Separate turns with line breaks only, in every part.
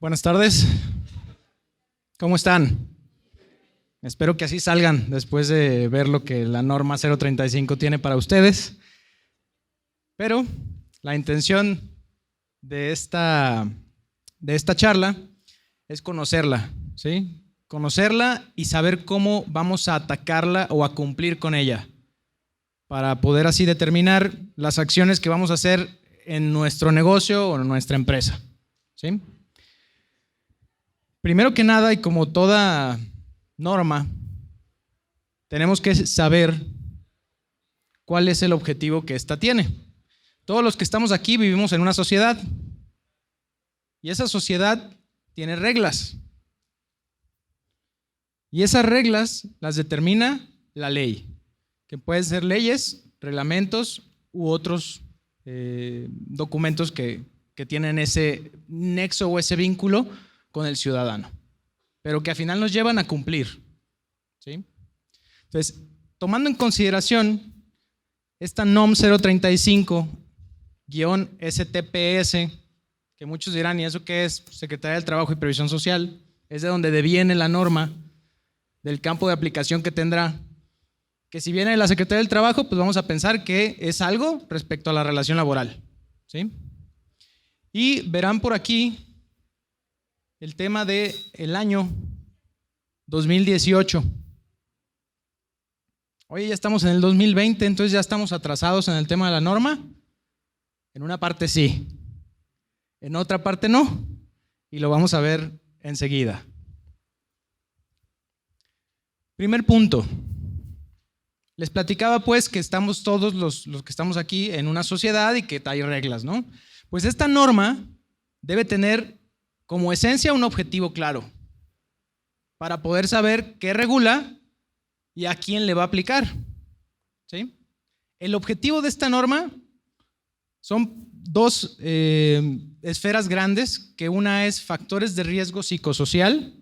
Buenas tardes. ¿Cómo están? Espero que así salgan después de ver lo que la norma 035 tiene para ustedes. Pero la intención de esta charla es conocerla, ¿sí? Conocerla y saber cómo vamos a atacarla o a cumplir con ella, para poder así determinar las acciones que vamos a hacer en nuestro negocio o en nuestra empresa, ¿sí? Primero que nada, y como toda norma, tenemos que saber cuál es el objetivo que ésta tiene. Todos los que estamos aquí vivimos en una sociedad y esa sociedad tiene reglas. Y esas reglas las determina la ley, que pueden ser leyes, reglamentos u otros documentos que tienen ese nexo o ese vínculo con el ciudadano, pero que al final nos llevan a cumplir, ¿sí? Entonces, tomando en consideración esta NOM 035-STPS, que muchos dirán, ¿y eso qué es? Secretaría del Trabajo y Previsión Social, es de donde deviene la norma, del campo de aplicación que tendrá, que si viene de la Secretaría del Trabajo, pues vamos a pensar que es algo respecto a la relación laboral, ¿sí? Y verán por aquí el tema del año 2018. Oye, ya estamos en el 2020, entonces ya estamos atrasados en el tema de la norma. En una parte sí, en otra parte no, y lo vamos a ver enseguida. Primer punto. Les platicaba pues que estamos todos los que estamos aquí en una sociedad y que hay reglas, ¿no? Pues esta norma debe tener como esencia un objetivo claro para poder saber qué regula y a quién le va a aplicar, ¿sí? El objetivo de esta norma son dos esferas grandes, que una es factores de riesgo psicosocial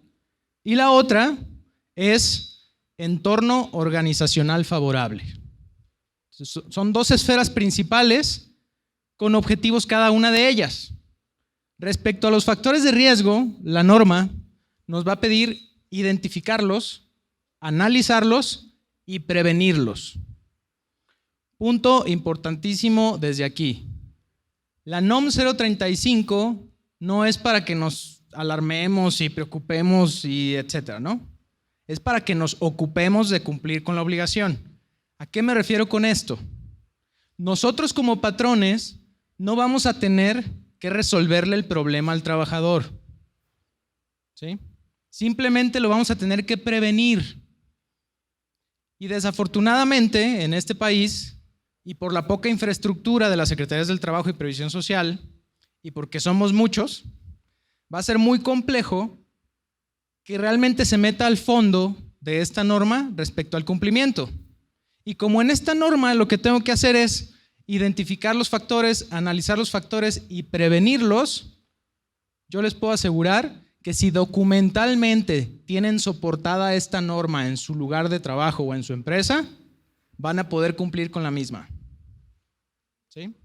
y la otra es entorno organizacional favorable. Son dos esferas principales con objetivos cada una de ellas. Respecto a los factores de riesgo, la norma nos va a pedir identificarlos, analizarlos y prevenirlos. Punto importantísimo desde aquí. La NOM 035 no es para que nos alarmemos y preocupemos y etcétera, ¿no? Es para que nos ocupemos de cumplir con la obligación. ¿A qué me refiero con esto? Nosotros como patrones no vamos a tener que resolverle el problema al trabajador, ¿sí? Simplemente lo vamos a tener que prevenir. Y desafortunadamente en este país, y por la poca infraestructura de las Secretarías del Trabajo y Previsión Social, y porque somos muchos, va a ser muy complejo que realmente se meta al fondo de esta norma respecto al cumplimiento. Y como en esta norma lo que tengo que hacer es identificar los factores, analizar los factores y prevenirlos, yo les puedo asegurar que si documentalmente tienen soportada esta norma en su lugar de trabajo o en su empresa, van a poder cumplir con la misma, ¿sí?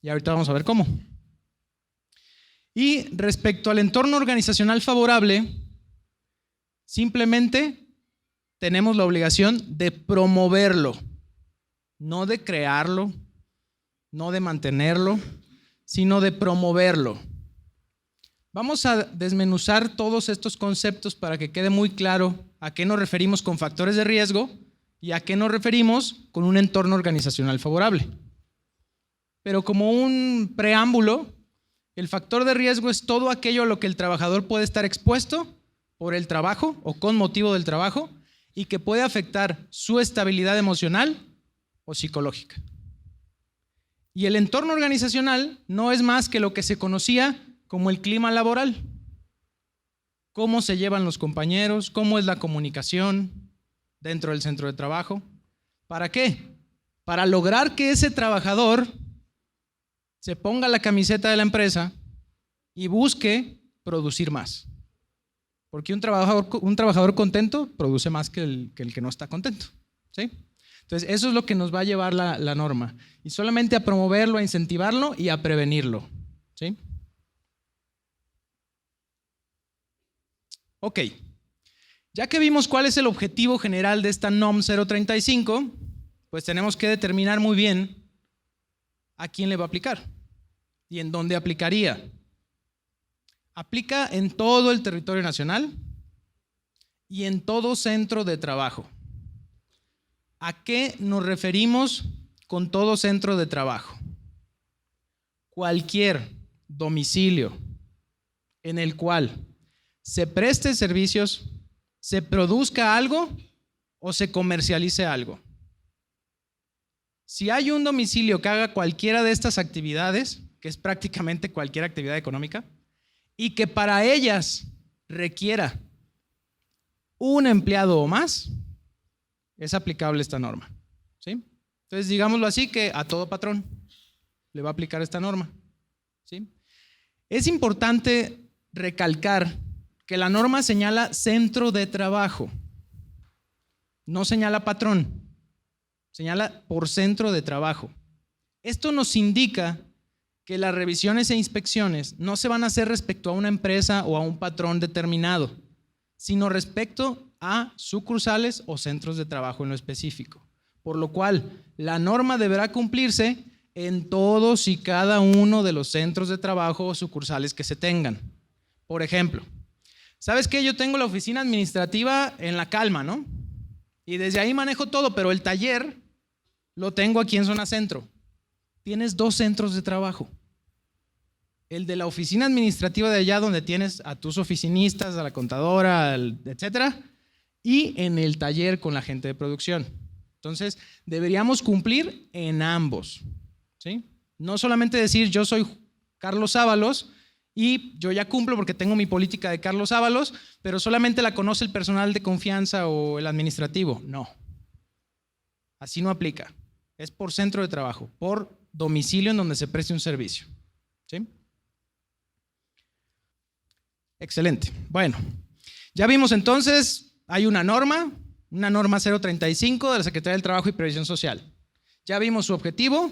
Y ahorita vamos a ver cómo. Y respecto al entorno organizacional favorable, simplemente tenemos la obligación de promoverlo, no de crearlo, no de mantenerlo, sino de promoverlo. Vamos a desmenuzar todos estos conceptos para que quede muy claro a qué nos referimos con factores de riesgo y a qué nos referimos con un entorno organizacional favorable. Pero como un preámbulo, el factor de riesgo es todo aquello a lo que el trabajador puede estar expuesto por el trabajo o con motivo del trabajo y que puede afectar su estabilidad emocional o psicológica. Y el entorno organizacional no es más que lo que se conocía como el clima laboral. Cómo se llevan los compañeros, cómo es la comunicación dentro del centro de trabajo. ¿Para qué? Para lograr que ese trabajador se ponga la camiseta de la empresa y busque producir más. Porque un trabajador contento produce más que el que no está contento, ¿sí? Entonces, eso es lo que nos va a llevar la norma. Y solamente a promoverlo, a incentivarlo y a prevenirlo, ¿sí? Ok, ya que vimos cuál es el objetivo general de esta NOM 035, pues tenemos que determinar muy bien a quién le va a aplicar y en dónde aplicaría. Aplica en todo el territorio nacional y en todo centro de trabajo. ¿A qué nos referimos con todo centro de trabajo? Cualquier domicilio en el cual se preste servicios, se produzca algo o se comercialice algo. Si hay un domicilio que haga cualquiera de estas actividades, que es prácticamente cualquier actividad económica, y que para ellas requiera un empleado o más, es aplicable esta norma, ¿sí? Entonces, digámoslo así, que a todo patrón le va a aplicar esta norma, ¿sí? Es importante recalcar que la norma señala centro de trabajo, no señala patrón, señala por centro de trabajo. Esto nos indica que las revisiones e inspecciones no se van a hacer respecto a una empresa o a un patrón determinado, sino respecto a sucursales o centros de trabajo en lo específico. Por lo cual, la norma deberá cumplirse en todos y cada uno de los centros de trabajo o sucursales que se tengan. Por ejemplo, ¿sabes qué? Yo tengo la oficina administrativa en La Calma, ¿no? Y desde ahí manejo todo, pero el taller lo tengo aquí en Zona Centro. Tienes 2 centros de trabajo. El de la oficina administrativa de allá, donde tienes a tus oficinistas, a la contadora, etcétera, y en el taller con la gente de producción. Entonces, deberíamos cumplir en ambos, ¿sí? No solamente decir yo soy Carlos Ábalos y yo ya cumplo porque tengo mi política de Carlos Ábalos, pero solamente la conoce el personal de confianza o el administrativo. No, así no aplica. Es por centro de trabajo, por domicilio en donde se preste un servicio, ¿sí? Excelente. Bueno, ya vimos entonces, hay una norma 035 de la Secretaría del Trabajo y Previsión Social. Ya vimos su objetivo,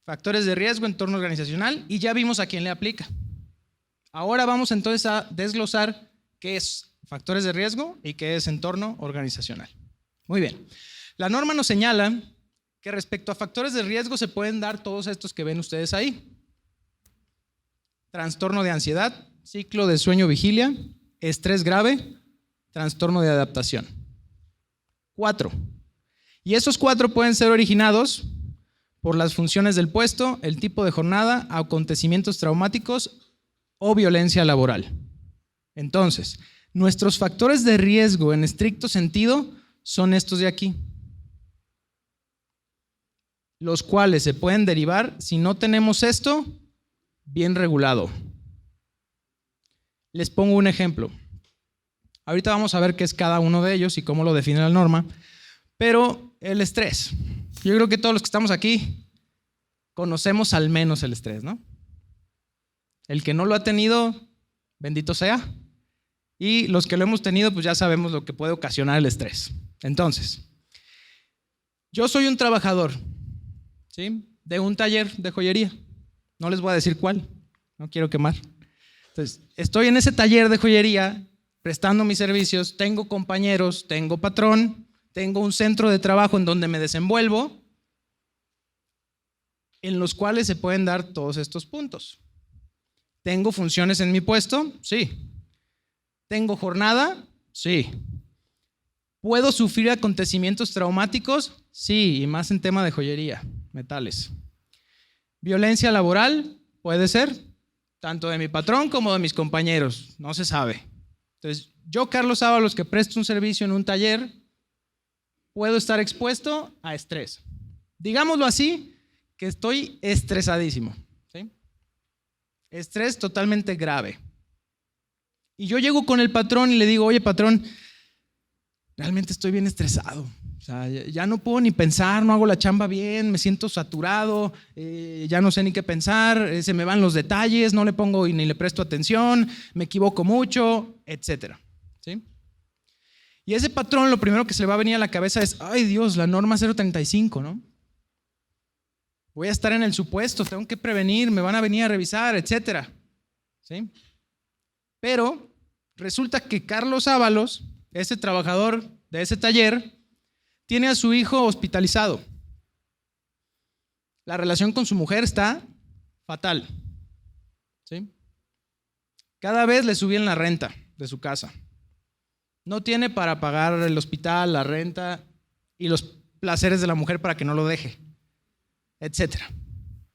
factores de riesgo, entorno organizacional, y ya vimos a quién le aplica. Ahora vamos entonces a desglosar qué es factores de riesgo y qué es entorno organizacional. Muy bien. La norma nos señala que respecto a factores de riesgo se pueden dar todos estos que ven ustedes ahí. Trastorno de ansiedad, ciclo de sueño-vigilia, estrés grave, trastorno de adaptación. 4. Y esos 4 pueden ser originados por las funciones del puesto, el tipo de jornada, acontecimientos traumáticos o violencia laboral. Entonces, nuestros factores de riesgo en estricto sentido son estos de aquí, los cuales se pueden derivar si no tenemos esto bien regulado. Les pongo un ejemplo. Ahorita vamos a ver qué es cada uno de ellos y cómo lo define la norma, pero el estrés. Yo creo que todos los que estamos aquí conocemos al menos el estrés, ¿no? El que no lo ha tenido, bendito sea. Y los que lo hemos tenido, pues ya sabemos lo que puede ocasionar el estrés. Entonces, yo soy un trabajador, ¿sí?, de un taller de joyería. No les voy a decir cuál, no quiero quemar. Entonces, estoy en ese taller de joyería prestando mis servicios, tengo compañeros, tengo patrón, tengo un centro de trabajo en donde me desenvuelvo, en los cuales se pueden dar todos estos puntos. ¿Tengo funciones en mi puesto? Sí. ¿Tengo jornada? Sí. ¿Puedo sufrir acontecimientos traumáticos? Sí, y más en tema de joyería, metales. ¿Violencia laboral? Puede ser, tanto de mi patrón como de mis compañeros, no se sabe. Entonces, yo, Carlos Ábalos, que presto un servicio en un taller, puedo estar expuesto a estrés. Digámoslo así, que estoy estresadísimo, ¿sí? Estrés totalmente grave. Y yo llego con el patrón y le digo, oye, patrón, realmente estoy bien estresado. O sea, ya no puedo ni pensar, no hago la chamba bien, me siento saturado, ya no sé ni qué pensar, se me van los detalles, no le pongo ni le presto atención, me equivoco mucho, etcétera, ¿sí? Y ese patrón lo primero que se le va a venir a la cabeza es, ay Dios, la norma 035, ¿no? Voy a estar en el supuesto, tengo que prevenir, me van a venir a revisar, etcétera, ¿sí? Pero Resulta que Carlos Ábalos, ese trabajador de ese taller, tiene a su hijo hospitalizado. La relación con su mujer está fatal, ¿sí? Cada vez le subían la renta de su casa. No tiene para pagar el hospital, la renta y los placeres de la mujer para que no lo deje, etcétera.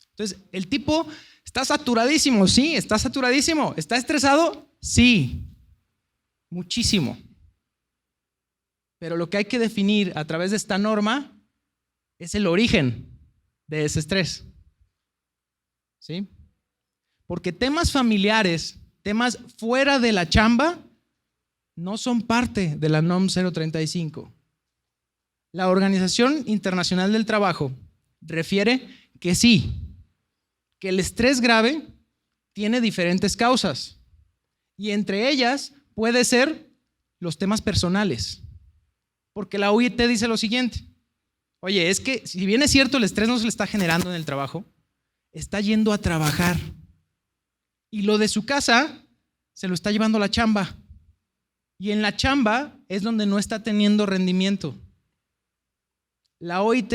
Entonces, el tipo está saturadísimo, sí, está saturadísimo. ¿Está estresado? Sí, muchísimo. Pero lo que hay que definir a través de esta norma es el origen de ese estrés, ¿sí? Porque temas familiares, temas fuera de la chamba, no son parte de la NOM 035. La Organización Internacional del Trabajo refiere que sí, que el estrés grave tiene diferentes causas y entre ellas puede ser los temas personales. Porque la OIT dice lo siguiente: oye, es que si bien es cierto el estrés no se le está generando en el trabajo, está yendo a trabajar y lo de su casa se lo está llevando a la chamba y en la chamba es donde no está teniendo rendimiento. La OIT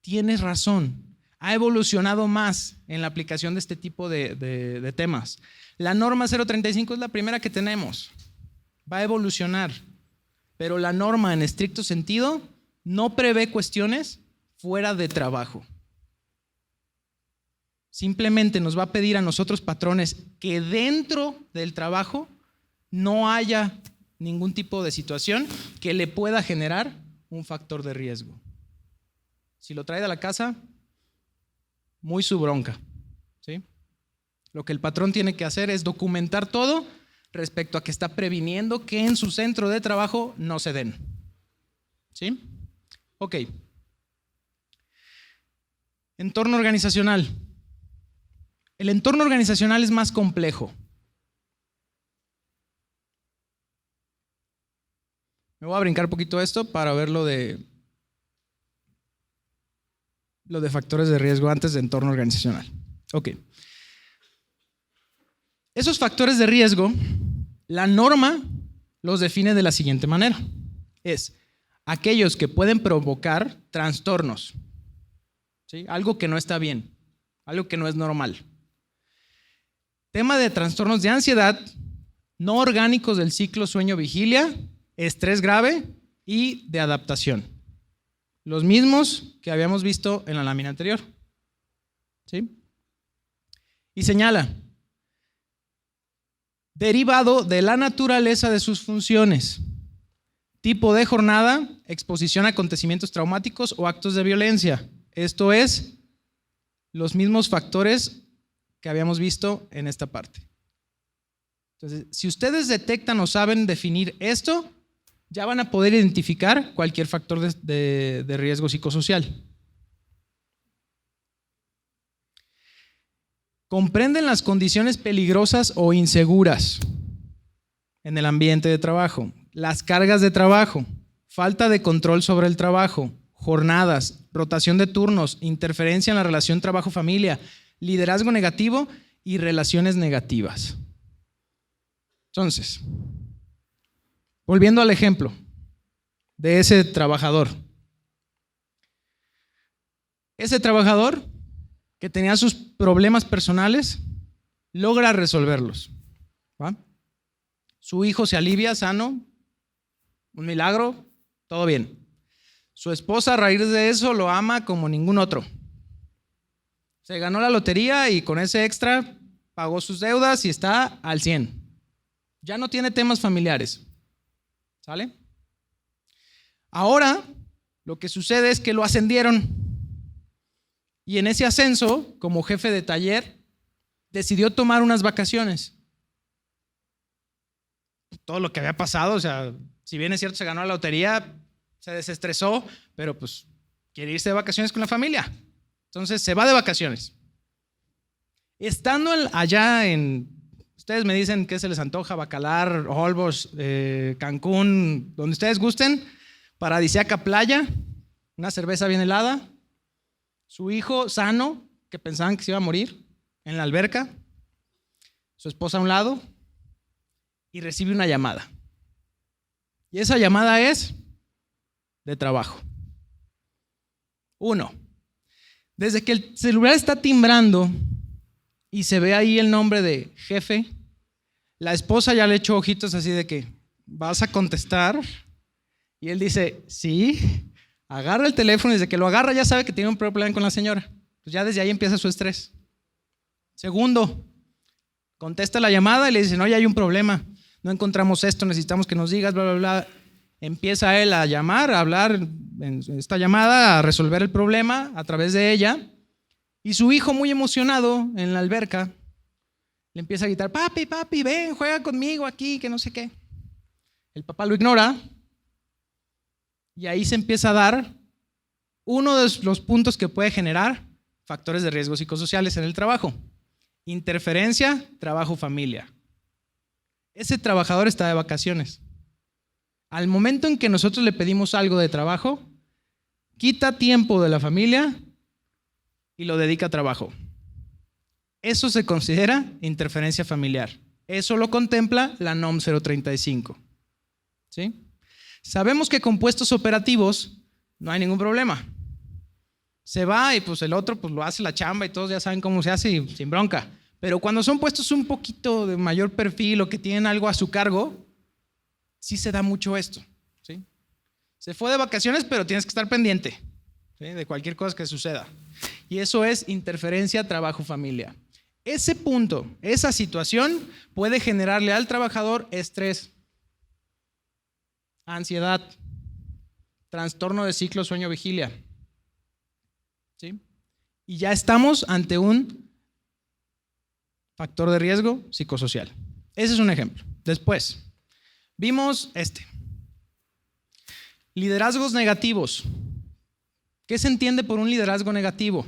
tiene razón, ha evolucionado más en la aplicación de este tipo de temas. La norma 035 es la primera que tenemos, va a evolucionar, pero la norma en estricto sentido no prevé cuestiones fuera de trabajo. Simplemente nos va a pedir a nosotros, patrones, que dentro del trabajo no haya ningún tipo de situación que le pueda generar un factor de riesgo. Si lo trae de la casa, muy su bronca, ¿sí? Lo que el patrón tiene que hacer es documentar todo respecto a que está previniendo que en su centro de trabajo no se den, ¿sí? Ok. Entorno organizacional. El entorno organizacional es más complejo. Me voy a brincar un poquito esto para ver lo de factores de riesgo antes de entorno organizacional. Ok. Esos factores de riesgo, la norma los define de la siguiente manera. Es aquellos que pueden provocar trastornos, ¿sí? Algo que no está bien, algo que no es normal. Tema de trastornos de ansiedad, no orgánicos del ciclo sueño-vigilia, estrés grave y de adaptación. Los mismos que habíamos visto en la lámina anterior, ¿sí? Y señala, derivado de la naturaleza de sus funciones, tipo de jornada, exposición a acontecimientos traumáticos o actos de violencia. Esto es, los mismos factores que habíamos visto en esta parte. Entonces, si ustedes detectan o saben definir esto, ya van a poder identificar cualquier factor de riesgo psicosocial. Comprenden las condiciones peligrosas o inseguras en el ambiente de trabajo, las cargas de trabajo, falta de control sobre el trabajo, jornadas, rotación de turnos, interferencia en la relación trabajo-familia, liderazgo negativo y relaciones negativas. Entonces, volviendo al ejemplo de ese trabajador. Ese trabajador que tenía sus problemas personales, logra resolverlos, ¿va? Su hijo se alivia, sano, un milagro, todo bien. Su esposa a raíz de eso lo ama como ningún otro. Se ganó la lotería y con ese extra pagó sus deudas y está al 100. Ya no tiene temas familiares, ¿sale? Ahora lo que sucede es que lo ascendieron. Y en ese ascenso, como jefe de taller, decidió tomar unas vacaciones. Todo lo que había pasado, o sea, si bien es cierto se ganó la lotería, se desestresó, pero pues quiere irse de vacaciones con la familia. Entonces se va de vacaciones. Estando allá ustedes me dicen qué se les antoja, Bacalar, Holbox, Cancún, donde ustedes gusten, paradisíaca playa, una cerveza bien helada, su hijo sano, que pensaban que se iba a morir, en la alberca, su esposa a un lado, y recibe una llamada. Y esa llamada es de trabajo. 1. Desde que el celular está timbrando y se ve ahí el nombre de jefe, la esposa ya le echó ojitos así de que vas a contestar. Y él dice, sí. Agarra el teléfono y desde que lo agarra ya sabe que tiene un problema con la señora. Pues ya desde ahí empieza su estrés. 2, contesta la llamada y le dice, no, ya hay un problema. No encontramos esto, necesitamos que nos digas, bla, bla, bla. Empieza él a llamar, a hablar en esta llamada, a resolver el problema a través de ella. Y su hijo, muy emocionado en la alberca, le empieza a gritar, papi, papi, ven, juega conmigo aquí, que no sé qué. El papá lo ignora y ahí se empieza a dar uno de los puntos que puede generar factores de riesgo psicosociales en el trabajo. Interferencia, trabajo, familia. Ese trabajador está de vacaciones. Al momento en que nosotros le pedimos algo de trabajo, quita tiempo de la familia y lo dedica a trabajo. Eso se considera interferencia familiar. Eso lo contempla la NOM 035. ¿Sí? Sabemos que con puestos operativos no hay ningún problema. Se va y pues el otro pues lo hace la chamba y todos ya saben cómo se hace y sin bronca. Pero cuando son puestos un poquito de mayor perfil o que tienen algo a su cargo, sí se da mucho esto. ¿Sí? Se fue de vacaciones, pero tienes que estar pendiente, ¿sí?, de cualquier cosa que suceda. Y eso es interferencia trabajo-familia. Ese punto, esa situación puede generarle al trabajador estrés, ansiedad, trastorno de ciclo sueño-vigilia. ¿Sí? Y ya estamos ante un factor de riesgo psicosocial. Ese es un ejemplo. Después, vimos liderazgos negativos. ¿Qué se entiende por un liderazgo negativo?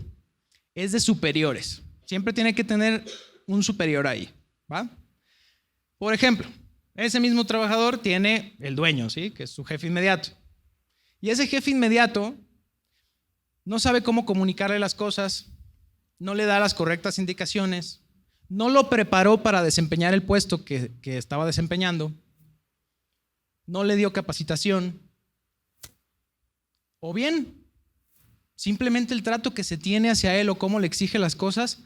Es de superiores. Siempre tiene que tener un superior ahí, ¿va? Por ejemplo, ese mismo trabajador tiene el dueño, ¿sí?, que es su jefe inmediato. Y ese jefe inmediato no sabe cómo comunicarle las cosas, no le da las correctas indicaciones, no lo preparó para desempeñar el puesto que estaba desempeñando, no le dio capacitación, o bien simplemente el trato que se tiene hacia él o cómo le exige las cosas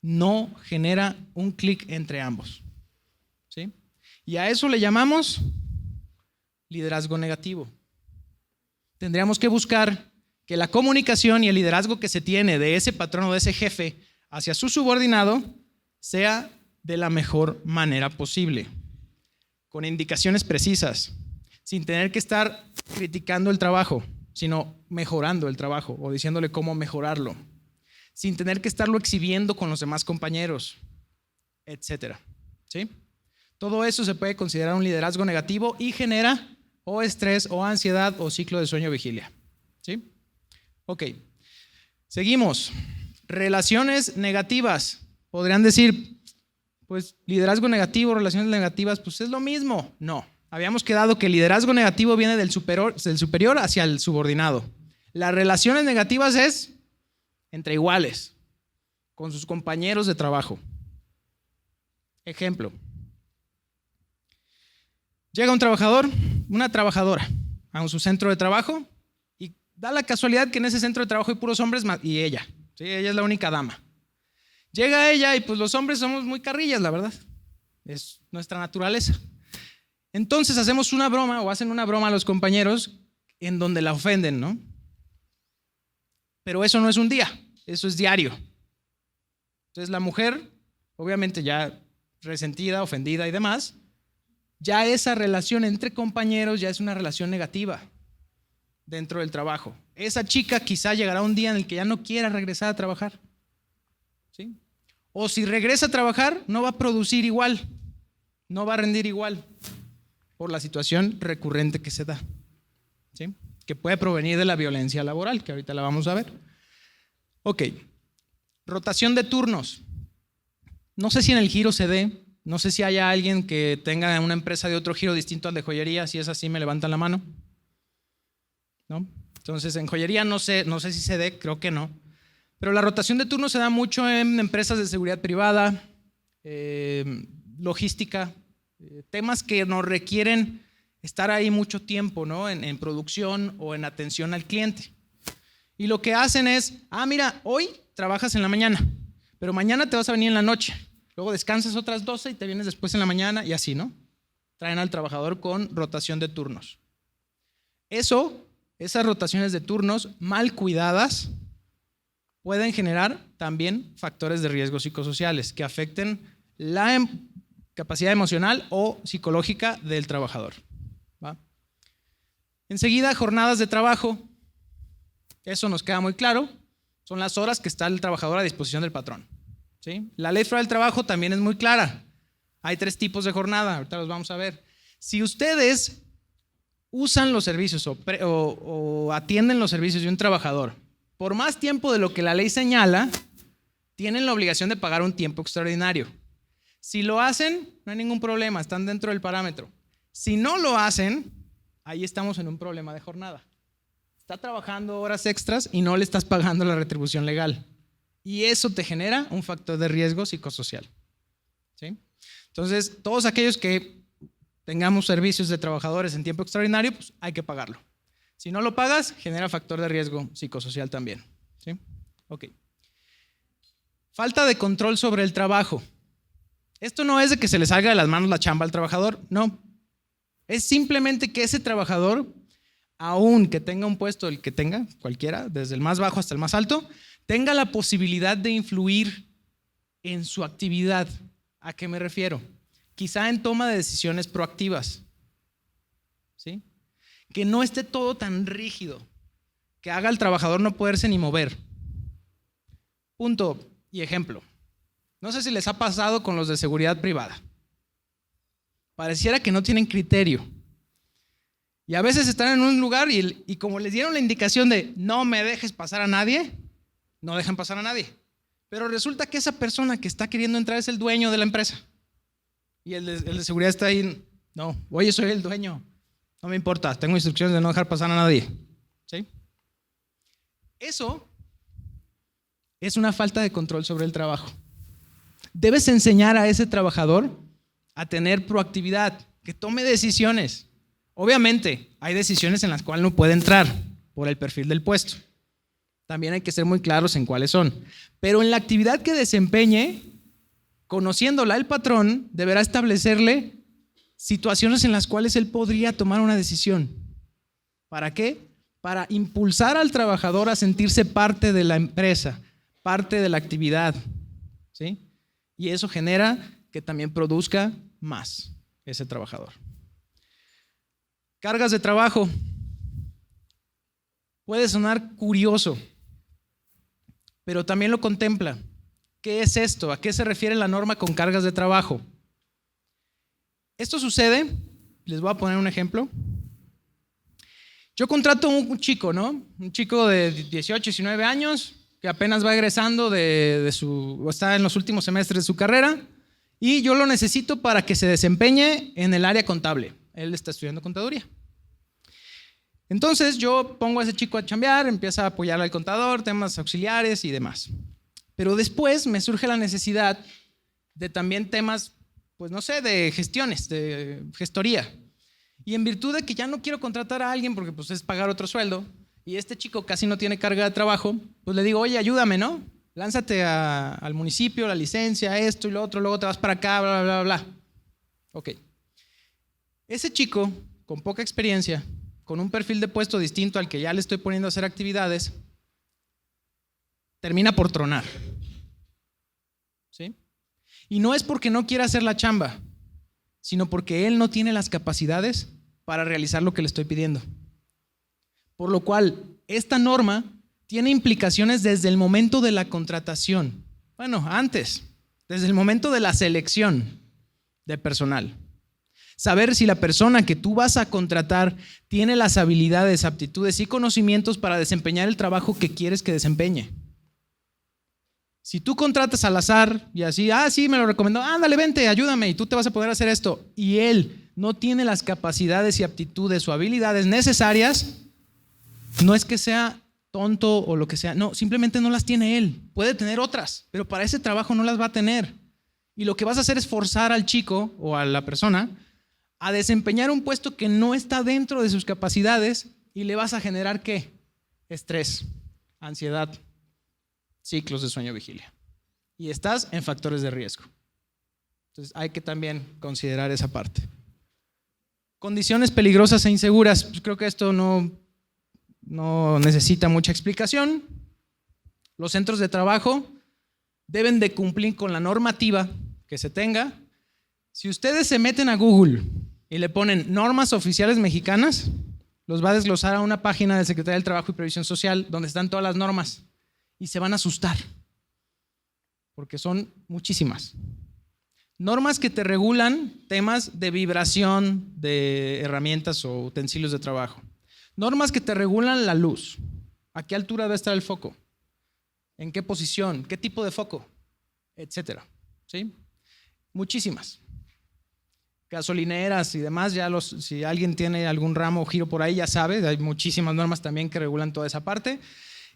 no genera un clic entre ambos. ¿Sí? Y a eso le llamamos liderazgo negativo. Tendríamos que buscar que la comunicación y el liderazgo que se tiene de ese patrón o de ese jefe hacia su subordinado sea de la mejor manera posible, con indicaciones precisas, sin tener que estar criticando el trabajo, sino mejorando el trabajo o diciéndole cómo mejorarlo, sin tener que estarlo exhibiendo con los demás compañeros, etcétera. ¿Sí? Todo eso se puede considerar un liderazgo negativo y genera o estrés o ansiedad o ciclo de sueño-vigilia. ¿Sí? Ok. Seguimos. Relaciones negativas. Podrían decir, pues liderazgo negativo, relaciones negativas, pues es lo mismo. No. Habíamos quedado que el liderazgo negativo viene del superior hacia el subordinado. Las relaciones negativas es entre iguales, con sus compañeros de trabajo. Ejemplo. Llega un trabajador, una trabajadora a su centro de trabajo y da la casualidad que en ese centro de trabajo hay puros hombres y ella. ¿Sí? Ella es la única dama. Llega ella y pues los hombres somos muy carrillas, la verdad. Es nuestra naturaleza. Entonces hacemos una broma o hacen una broma a los compañeros en donde la ofenden, ¿no? Pero eso no es un día, eso es diario. Entonces la mujer, obviamente ya resentida, ofendida y demás, ya esa relación entre compañeros ya es una relación negativa dentro del trabajo. Esa chica quizá llegará un día en el que ya no quiera regresar a trabajar. ¿Sí? O si regresa a trabajar, no va a producir igual, no va a rendir igual por la situación recurrente que se da. ¿Sí? Que puede provenir de la violencia laboral, que ahorita la vamos a ver. Ok, rotación de turnos. No sé si en el giro se dé, no sé si haya alguien que tenga una empresa de otro giro distinto al de joyería. Si es así, me levantan la mano. ¿No? Entonces, en joyería no sé si se dé, creo que no. Pero la rotación de turnos se da mucho en empresas de seguridad privada, logística, temas que nos requieren estar ahí mucho tiempo, ¿no? En producción o en atención al cliente. Y lo que hacen es, mira, hoy trabajas en la mañana, pero mañana te vas a venir en la noche. Luego descansas otras 12 y te vienes después en la mañana y así, ¿no? Traen al trabajador con rotación de turnos. Esas rotaciones de turnos mal cuidadas pueden generar también factores de riesgo psicosociales que afecten la capacidad emocional o psicológica del trabajador. ¿Va? Enseguida, jornadas de trabajo. Eso nos queda muy claro. Son las horas que está el trabajador a disposición del patrón. ¿Sí? La ley federal del trabajo también es muy clara. Hay 3 tipos de jornada, ahorita los vamos a ver. Si ustedes usan los servicios o atienden los servicios de un trabajador por más tiempo de lo que la ley señala, tienen la obligación de pagar un tiempo extraordinario. Si lo hacen, no hay ningún problema, están dentro del parámetro. Si no lo hacen, ahí estamos en un problema de jornada. Está trabajando horas extras y no le estás pagando la retribución legal. Y eso te genera un factor de riesgo psicosocial. ¿Sí? Entonces, todos aquellos que tengamos servicios de trabajadores en tiempo extraordinario, pues hay que pagarlo. Si no lo pagas, genera factor de riesgo psicosocial también. ¿Sí? Ok. Falta de control sobre el trabajo. Esto no es de que se le salga de las manos la chamba al trabajador, no. Es simplemente que ese trabajador, aun que tenga un puesto, el que tenga, cualquiera, desde el más bajo hasta el más alto, tenga la posibilidad de influir en su actividad. ¿A qué me refiero? Quizá en toma de decisiones proactivas. ¿Sí? Que no esté todo tan rígido, que haga al trabajador no poderse ni mover. Punto y ejemplo. No sé si les ha pasado con los de seguridad privada. Pareciera que no tienen criterio. Y a veces están en un lugar y como les dieron la indicación de no me dejes pasar a nadie, no dejan pasar a nadie. Pero resulta que esa persona que está queriendo entrar es el dueño de la empresa. Y el de seguridad está ahí, no, oye, soy el dueño, no me importa, tengo instrucciones de no dejar pasar a nadie. ¿Sí? Eso es una falta de control sobre el trabajo. Debes enseñar a ese trabajador a tener proactividad, que tome decisiones. Obviamente, hay decisiones en las cuales no puede entrar por el perfil del puesto. También hay que ser muy claros en cuáles son. Pero en la actividad que desempeñe, conociéndola el patrón, deberá establecerle situaciones en las cuales él podría tomar una decisión. ¿Para qué? Para impulsar al trabajador a sentirse parte de la empresa, parte de la actividad. ¿Sí? Y eso genera que también produzca más ese trabajador. Cargas de trabajo. Puede sonar curioso, pero también lo contempla. ¿Qué es esto? ¿A qué se refiere la norma con cargas de trabajo? Esto sucede, les voy a poner un ejemplo. Yo contrato a un chico, ¿no? Un chico de 18, 19 años que apenas va egresando está en los últimos semestres de su carrera y yo lo necesito para que se desempeñe en el área contable. Él está estudiando contaduría. Entonces yo pongo a ese chico a chambear, empieza a apoyar al contador, temas auxiliares y demás. Pero después me surge la necesidad de también temas, pues no sé, de gestiones, de gestoría. Y en virtud de que ya no quiero contratar a alguien porque pues es pagar otro sueldo y este chico casi no tiene carga de trabajo, pues le digo, oye, ayúdame, ¿no? Lánzate al municipio, la licencia, esto y lo otro, luego te vas para acá, bla, bla, bla, bla. Ok. Ese chico, con poca experiencia, con un perfil de puesto distinto al que ya le estoy poniendo a hacer actividades, termina por tronar. ¿Sí? Y no es porque no quiera hacer la chamba, sino porque él no tiene las capacidades para realizar lo que le estoy pidiendo. Por lo cual, esta norma tiene implicaciones desde el momento de la contratación. Bueno, antes, desde el momento de la selección de personal. Saber si la persona que tú vas a contratar tiene las habilidades, aptitudes y conocimientos para desempeñar el trabajo que quieres que desempeñe. Si tú contratas al azar y así, sí, me lo recomendó, ándale, vente, ayúdame y tú te vas a poder hacer esto, y él no tiene las capacidades y aptitudes o habilidades necesarias, no es que sea tonto o lo que sea, no, simplemente no las tiene él. Puede tener otras, pero para ese trabajo no las va a tener. Y lo que vas a hacer es forzar al chico o a la persona a desempeñar un puesto que no está dentro de sus capacidades y le vas a generar ¿qué? Estrés, ansiedad, ciclos de sueño-vigilia. Y estás en factores de riesgo. Entonces hay que también considerar esa parte. Condiciones peligrosas e inseguras. Pues creo que esto no necesita mucha explicación. Los centros de trabajo deben de cumplir con la normativa que se tenga. Si ustedes se meten a Google y le ponen normas oficiales mexicanas, los va a desglosar a una página del Secretaría del Trabajo y Previsión Social donde están todas las normas y se van a asustar porque son muchísimas. Normas que te regulan temas de vibración de herramientas o utensilios de trabajo. Normas que te regulan la luz. ¿A qué altura debe estar el foco? ¿En qué posición? ¿Qué tipo de foco? Etcétera. ¿Sí? Muchísimas. Gasolineras y demás, si alguien tiene algún ramo o giro por ahí, ya sabe, hay muchísimas normas también que regulan toda esa parte.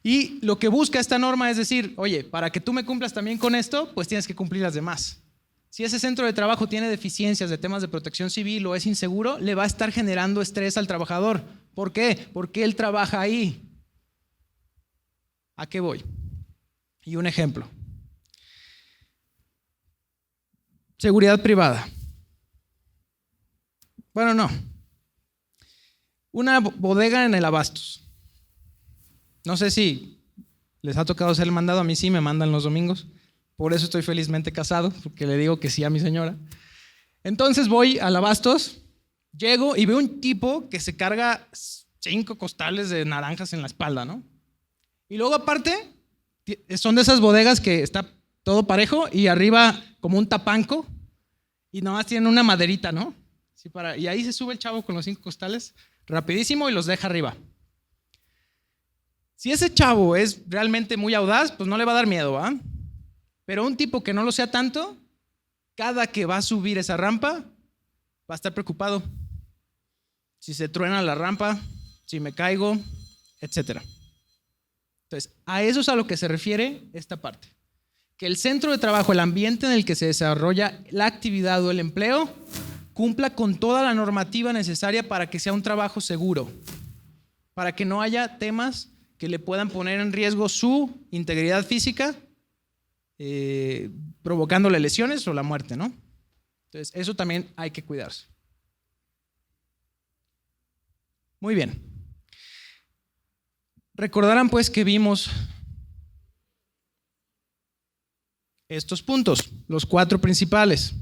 Y lo que busca esta norma es decir, oye, para que tú me cumplas también con esto, pues tienes que cumplir las demás. Si ese centro de trabajo tiene deficiencias de temas de protección civil o es inseguro, le va a estar generando estrés al trabajador. ¿Por qué? Porque él trabaja ahí. ¿A qué voy? Y un ejemplo. Seguridad privada. Bueno, no. Una bodega en el Abastos. No sé si les ha tocado hacer el mandado, a mí sí me mandan los domingos. Por eso estoy felizmente casado, porque le digo que sí a mi señora. Entonces voy al Abastos, llego y veo un tipo que se carga 5 costales de naranjas en la espalda, ¿no? Y luego aparte, son de esas bodegas que está todo parejo y arriba como un tapanco y nomás tienen una maderita, ¿no? Sí, y ahí se sube el chavo con los 5 costales rapidísimo y los deja arriba. Si ese chavo es realmente muy audaz, pues no le va a dar miedo, ¿ah? Pero un tipo que no lo sea tanto, cada que va a subir esa rampa, va a estar preocupado. Si se truena la rampa, si me caigo, etc. Entonces, a eso es a lo que se refiere esta parte. Que el centro de trabajo, el ambiente en el que se desarrolla la actividad o el empleo, cumpla con toda la normativa necesaria para que sea un trabajo seguro, para que no haya temas que le puedan poner en riesgo su integridad física, provocándole lesiones o la muerte, ¿no? Entonces, eso también hay que cuidarse. Muy bien. Recordarán pues que vimos estos puntos, los 4 principales.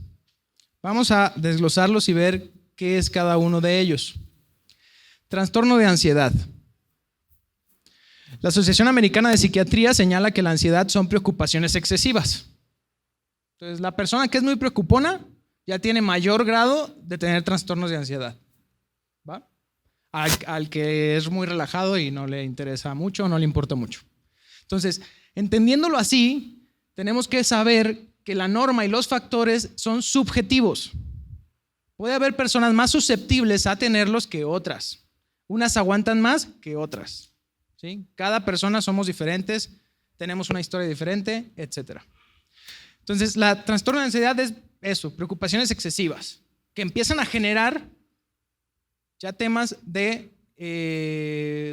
Vamos a desglosarlos y ver qué es cada uno de ellos. Trastorno de ansiedad. La Asociación Americana de Psiquiatría señala que la ansiedad son preocupaciones excesivas. Entonces, la persona que es muy preocupona ya tiene mayor grado de tener trastornos de ansiedad. ¿Va? Al que es muy relajado y no le interesa mucho, no le importa mucho. Entonces, entendiéndolo así, tenemos que saber que la norma y los factores son subjetivos. Puede haber personas más susceptibles a tenerlos que otras. Unas aguantan más que otras. ¿Sí? Cada persona somos diferentes, tenemos una historia diferente, etc. Entonces, la trastorno de ansiedad es eso, preocupaciones excesivas, que empiezan a generar ya temas de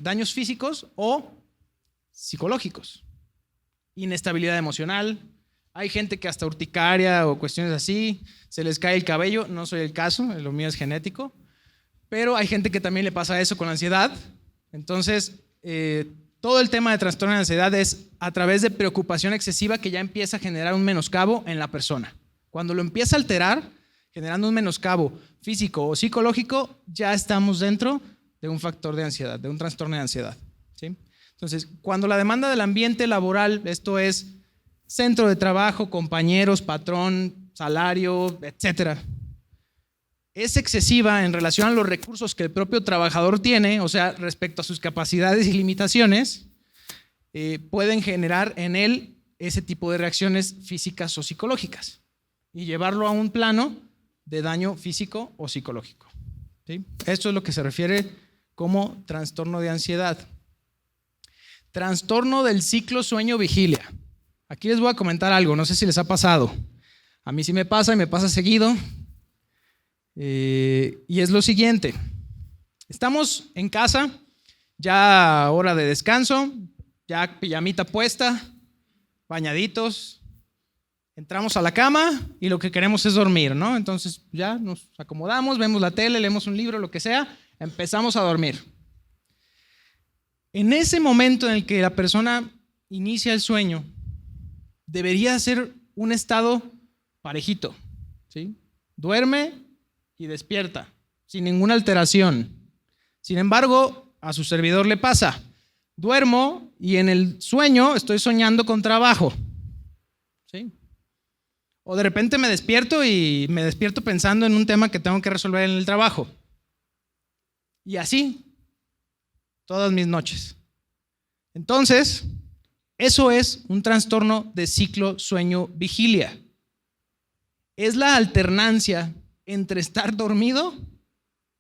daños físicos o psicológicos. Inestabilidad emocional. Hay gente que hasta urticaria o cuestiones así, se les cae el cabello, no soy el caso, lo mío es genético, pero hay gente que también le pasa eso con la ansiedad. Entonces, todo el tema de trastorno de ansiedad es a través de preocupación excesiva que ya empieza a generar un menoscabo en la persona. Cuando lo empieza a alterar, generando un menoscabo físico o psicológico, ya estamos dentro de un factor de ansiedad, de un trastorno de ansiedad. ¿Sí? Entonces, cuando la demanda del ambiente laboral, esto es centro de trabajo, compañeros, patrón, salario, etcétera, es excesiva en relación a los recursos que el propio trabajador tiene, o sea, respecto a sus capacidades y limitaciones, pueden generar en él ese tipo de reacciones físicas o psicológicas y llevarlo a un plano de daño físico o psicológico. ¿Sí? Esto es lo que se refiere como trastorno de ansiedad. Trastorno del ciclo sueño-vigilia. Aquí les voy a comentar algo, no sé si les ha pasado. A mí sí me pasa y me pasa seguido. Y es lo siguiente. Estamos en casa, ya hora de descanso, ya pijamita puesta, bañaditos, entramos a la cama y lo que queremos es dormir, ¿no? Entonces ya nos acomodamos, vemos la tele, leemos un libro, lo que sea, empezamos a dormir. En ese momento en el que la persona inicia el sueño, debería ser un estado parejito, ¿sí? Duerme y despierta, sin ninguna alteración. Sin embargo, a su servidor le pasa. Duermo y en el sueño estoy soñando con trabajo, ¿sí? O de repente me despierto y me despierto pensando en un tema que tengo que resolver en el trabajo. Y así, todas mis noches. Entonces, eso es un trastorno de ciclo sueño-vigilia. Es la alternancia entre estar dormido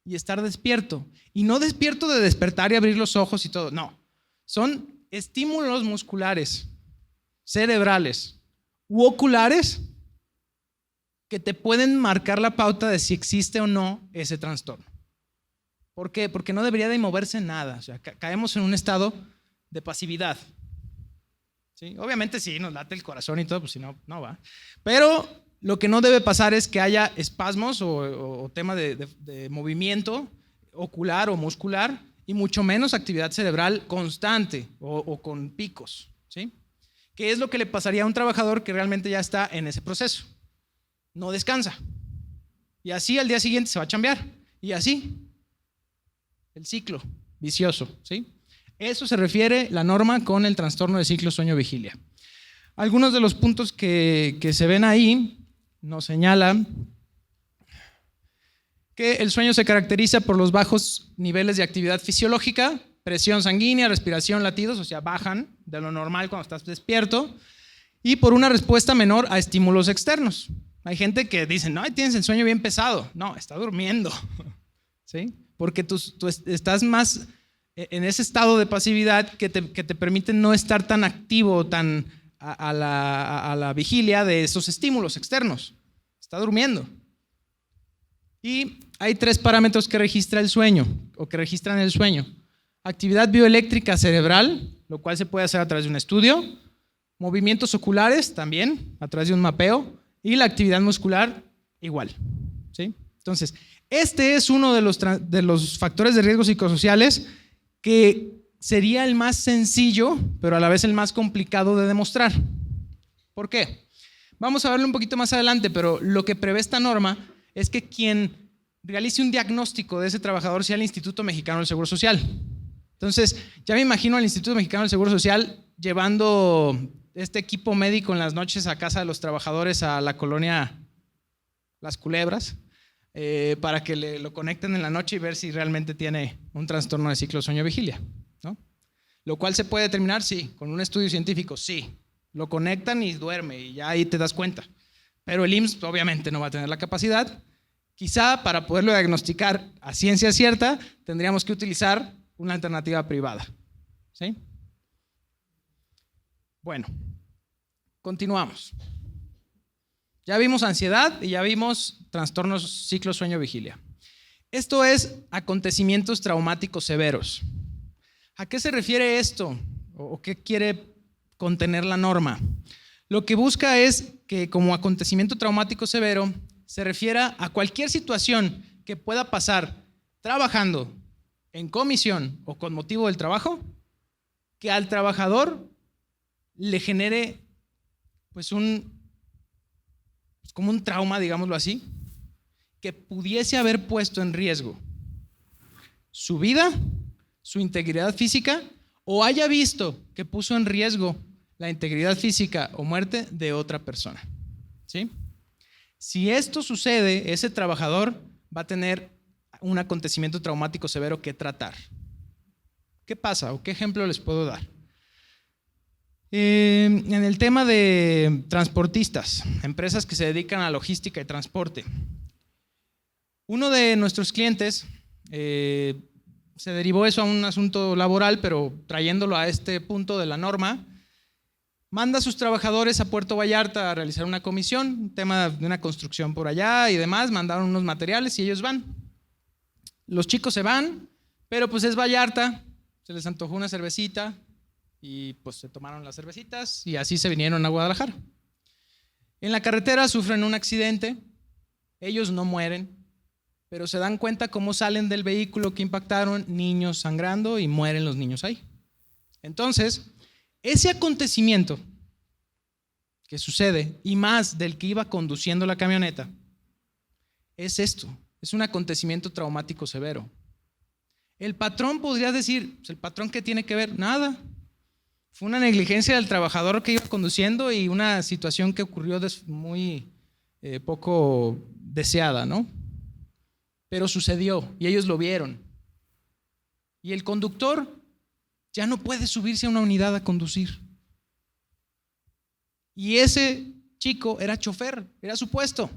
y estar despierto. Y no despierto de despertar y abrir los ojos y todo, no. Son estímulos musculares, cerebrales u oculares que te pueden marcar la pauta de si existe o no ese trastorno. ¿Por qué? Porque no debería de moverse nada. O sea, caemos en un estado de pasividad. ¿Sí? Obviamente sí, nos late el corazón y todo, pues si no, no va. Pero lo que no debe pasar es que haya espasmos o tema de movimiento ocular o muscular y mucho menos actividad cerebral constante o con picos, ¿sí? ¿Qué es lo que le pasaría a un trabajador que realmente ya está en ese proceso? No descansa. Y así al día siguiente se va a chambear. Y así, el ciclo vicioso, ¿sí? Eso se refiere la norma con el trastorno de ciclo sueño-vigilia. Algunos de los puntos que se ven ahí nos señalan que el sueño se caracteriza por los bajos niveles de actividad fisiológica, presión sanguínea, respiración, latidos, o sea, bajan de lo normal cuando estás despierto, y por una respuesta menor a estímulos externos. Hay gente que dice, no, tienes el sueño bien pesado. No, está durmiendo, ¿sí? Porque tú estás más en ese estado de pasividad que te permite no estar tan activo, tan a la vigilia de esos estímulos externos. Está durmiendo. Y hay 3 parámetros que registra el sueño o que registran el sueño. Actividad bioeléctrica cerebral, lo cual se puede hacer a través de un estudio. Movimientos oculares también, a través de un mapeo. Y la actividad muscular igual, ¿sí? Entonces, este es uno de los factores de riesgo psicosociales que sería el más sencillo, pero a la vez el más complicado de demostrar. ¿Por qué? Vamos a verlo un poquito más adelante, pero lo que prevé esta norma es que quien realice un diagnóstico de ese trabajador sea el Instituto Mexicano del Seguro Social. Entonces, ya me imagino al Instituto Mexicano del Seguro Social llevando este equipo médico en las noches a casa de los trabajadores a la colonia Las Culebras para que lo conecten en la noche y ver si realmente tiene un trastorno de ciclo sueño-vigilia, ¿no? Lo cual se puede determinar, sí, con un estudio científico, sí. Lo conectan y duerme y ya ahí te das cuenta. Pero el IMSS obviamente no va a tener la capacidad. Quizá para poderlo diagnosticar a ciencia cierta tendríamos que utilizar una alternativa privada, ¿sí? Bueno, continuamos. Ya vimos ansiedad y ya vimos trastornos ciclo sueño-vigilia. Esto es acontecimientos traumáticos severos. ¿A qué se refiere esto? ¿O qué quiere contener la norma? Lo que busca es que como acontecimiento traumático severo se refiera a cualquier situación que pueda pasar trabajando en comisión o con motivo del trabajo, que al trabajador le genere pues como un trauma, digámoslo así, que pudiese haber puesto en riesgo su vida, su integridad física, o haya visto que puso en riesgo la integridad física o muerte de otra persona, ¿sí? Si esto sucede, ese trabajador va a tener un acontecimiento traumático severo que tratar. ¿Qué pasa o qué ejemplo les puedo dar? En el tema de transportistas, empresas que se dedican a logística y transporte, uno de nuestros clientes se derivó eso a un asunto laboral, pero trayéndolo a este punto de la norma, manda a sus trabajadores a Puerto Vallarta a realizar una comisión, un tema de una construcción por allá y demás, mandaron unos materiales y ellos van. Los chicos se van, pero pues es Vallarta, se les antojó una cervecita y pues se tomaron las cervecitas y así se vinieron a Guadalajara. En la carretera sufren un accidente, ellos no mueren, pero se dan cuenta cómo salen del vehículo que impactaron, niños sangrando y mueren los niños ahí. Entonces, ese acontecimiento que sucede, y más del que iba conduciendo la camioneta, es esto, es un acontecimiento traumático severo. El patrón podría decir, ¿el patrón qué tiene que ver? Nada. Fue una negligencia del trabajador que iba conduciendo y una situación que ocurrió muy poco deseada, ¿no? Pero sucedió y ellos lo vieron. Y el conductor ya no puede subirse a una unidad a conducir. Y ese chico era chofer, era su puesto.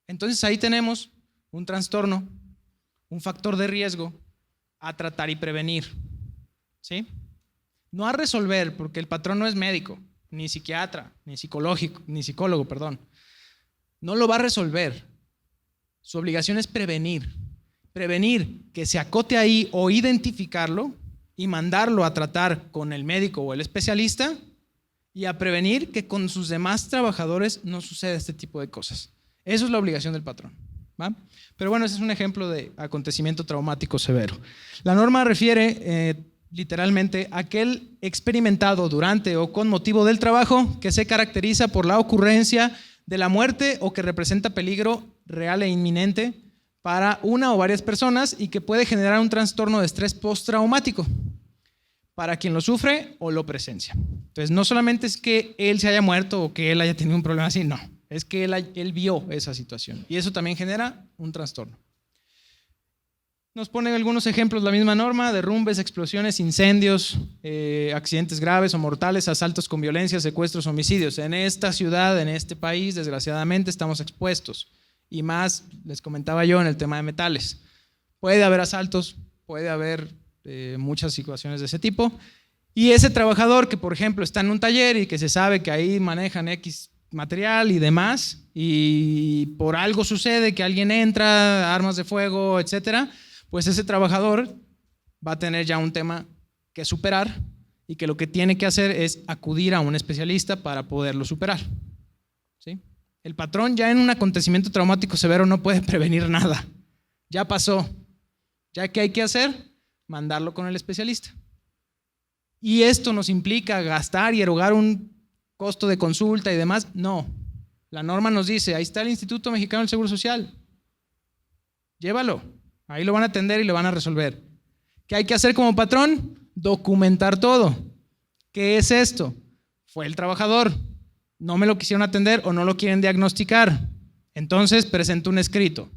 Entonces ahí tenemos un trastorno, un factor de riesgo a tratar y prevenir. ¿Sí? No a resolver, porque el patrón no es médico, ni psiquiatra, ni psicólogo, perdón. No lo va a resolver. Su obligación es prevenir. Prevenir que se acote ahí o identificarlo y mandarlo a tratar con el médico o el especialista y a prevenir que con sus demás trabajadores no suceda este tipo de cosas. Eso es la obligación del patrón, ¿va? Pero bueno, ese es un ejemplo de acontecimiento traumático severo. La norma refiere literalmente a aquel experimentado durante o con motivo del trabajo que se caracteriza por la ocurrencia de la muerte o que representa peligro real e inminente para una o varias personas y que puede generar un trastorno de estrés postraumático para quien lo sufre o lo presencia. Entonces, no solamente es que él se haya muerto o que él haya tenido un problema así, no, es que él vio esa situación y eso también genera un trastorno. Nos ponen algunos ejemplos la misma norma: derrumbes, explosiones, incendios, accidentes graves o mortales, asaltos con violencia, secuestros, homicidios. En esta ciudad, en este país, desgraciadamente estamos expuestos. Y más, les comentaba yo en el tema de metales. Puede haber asaltos, puede haber muchas situaciones de ese tipo. Y ese trabajador que, por ejemplo, está en un taller y que se sabe que ahí manejan X material y demás, y por algo sucede que alguien entra, armas de fuego, etcétera, pues ese trabajador va a tener ya un tema que superar y que lo que tiene que hacer es acudir a un especialista para poderlo superar. ¿Sí? El patrón ya en un acontecimiento traumático severo no puede prevenir nada. Ya pasó. ¿Ya qué hay que hacer? Mandarlo con el especialista. ¿Y esto nos implica gastar y erogar un costo de consulta y demás? No. La norma nos dice, ahí está el Instituto Mexicano del Seguro Social. Llévalo. Ahí lo van a atender y lo van a resolver. ¿Qué hay que hacer como patrón? Documentar todo. ¿Qué es esto? Fue el trabajador. No me lo quisieron atender o no lo quieren diagnosticar. Entonces presento un escrito.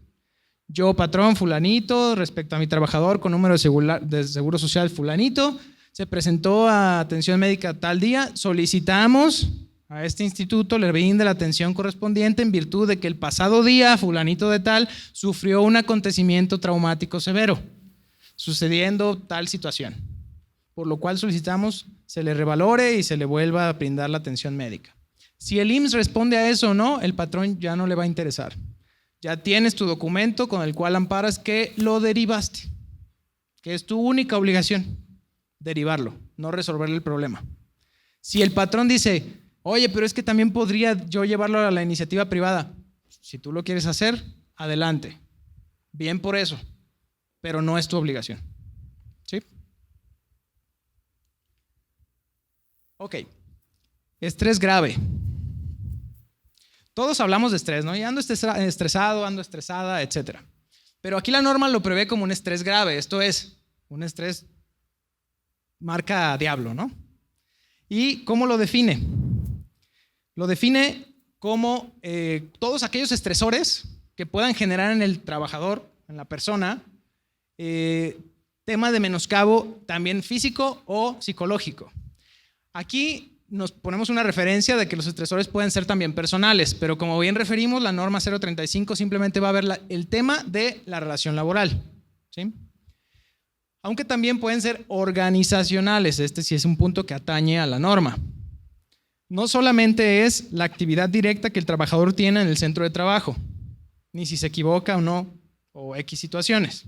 Yo, patrón fulanito, respecto a mi trabajador con número de seguro social fulanito, se presentó a atención médica tal día, solicitamos a este instituto le brinde la atención correspondiente en virtud de que el pasado día fulanito de tal sufrió un acontecimiento traumático severo, sucediendo tal situación, por lo cual solicitamos se le revalore y se le vuelva a brindar la atención médica. Si el IMSS responde a eso o no, el patrón ya no le va a interesar. Ya tienes tu documento con el cual amparas que lo derivaste, que es tu única obligación, derivarlo, no resolver el problema. Si el patrón dice, oye, pero es que también podría yo llevarlo a la iniciativa privada, si tú lo quieres hacer, adelante, bien por eso, pero no es tu obligación. ¿Sí? Ok, estrés grave. Todos hablamos de estrés, ¿no? Y ando estresado, ando estresada, etc. Pero aquí la norma lo prevé como un estrés grave, esto es, un estrés marca diablo, ¿no? ¿Y cómo lo define? Lo define como todos aquellos estresores que puedan generar en el trabajador, en la persona, tema de menoscabo también físico o psicológico. Aquí nos ponemos una referencia de que los estresores pueden ser también personales, pero como bien referimos, la norma 035 simplemente va a ver el tema de la relación laboral, ¿sí? Aunque también pueden ser organizacionales, este sí es un punto que atañe a la norma. no solamente es la actividad directa que el trabajador tiene en el centro de trabajo, ni si se equivoca o no, o X situaciones.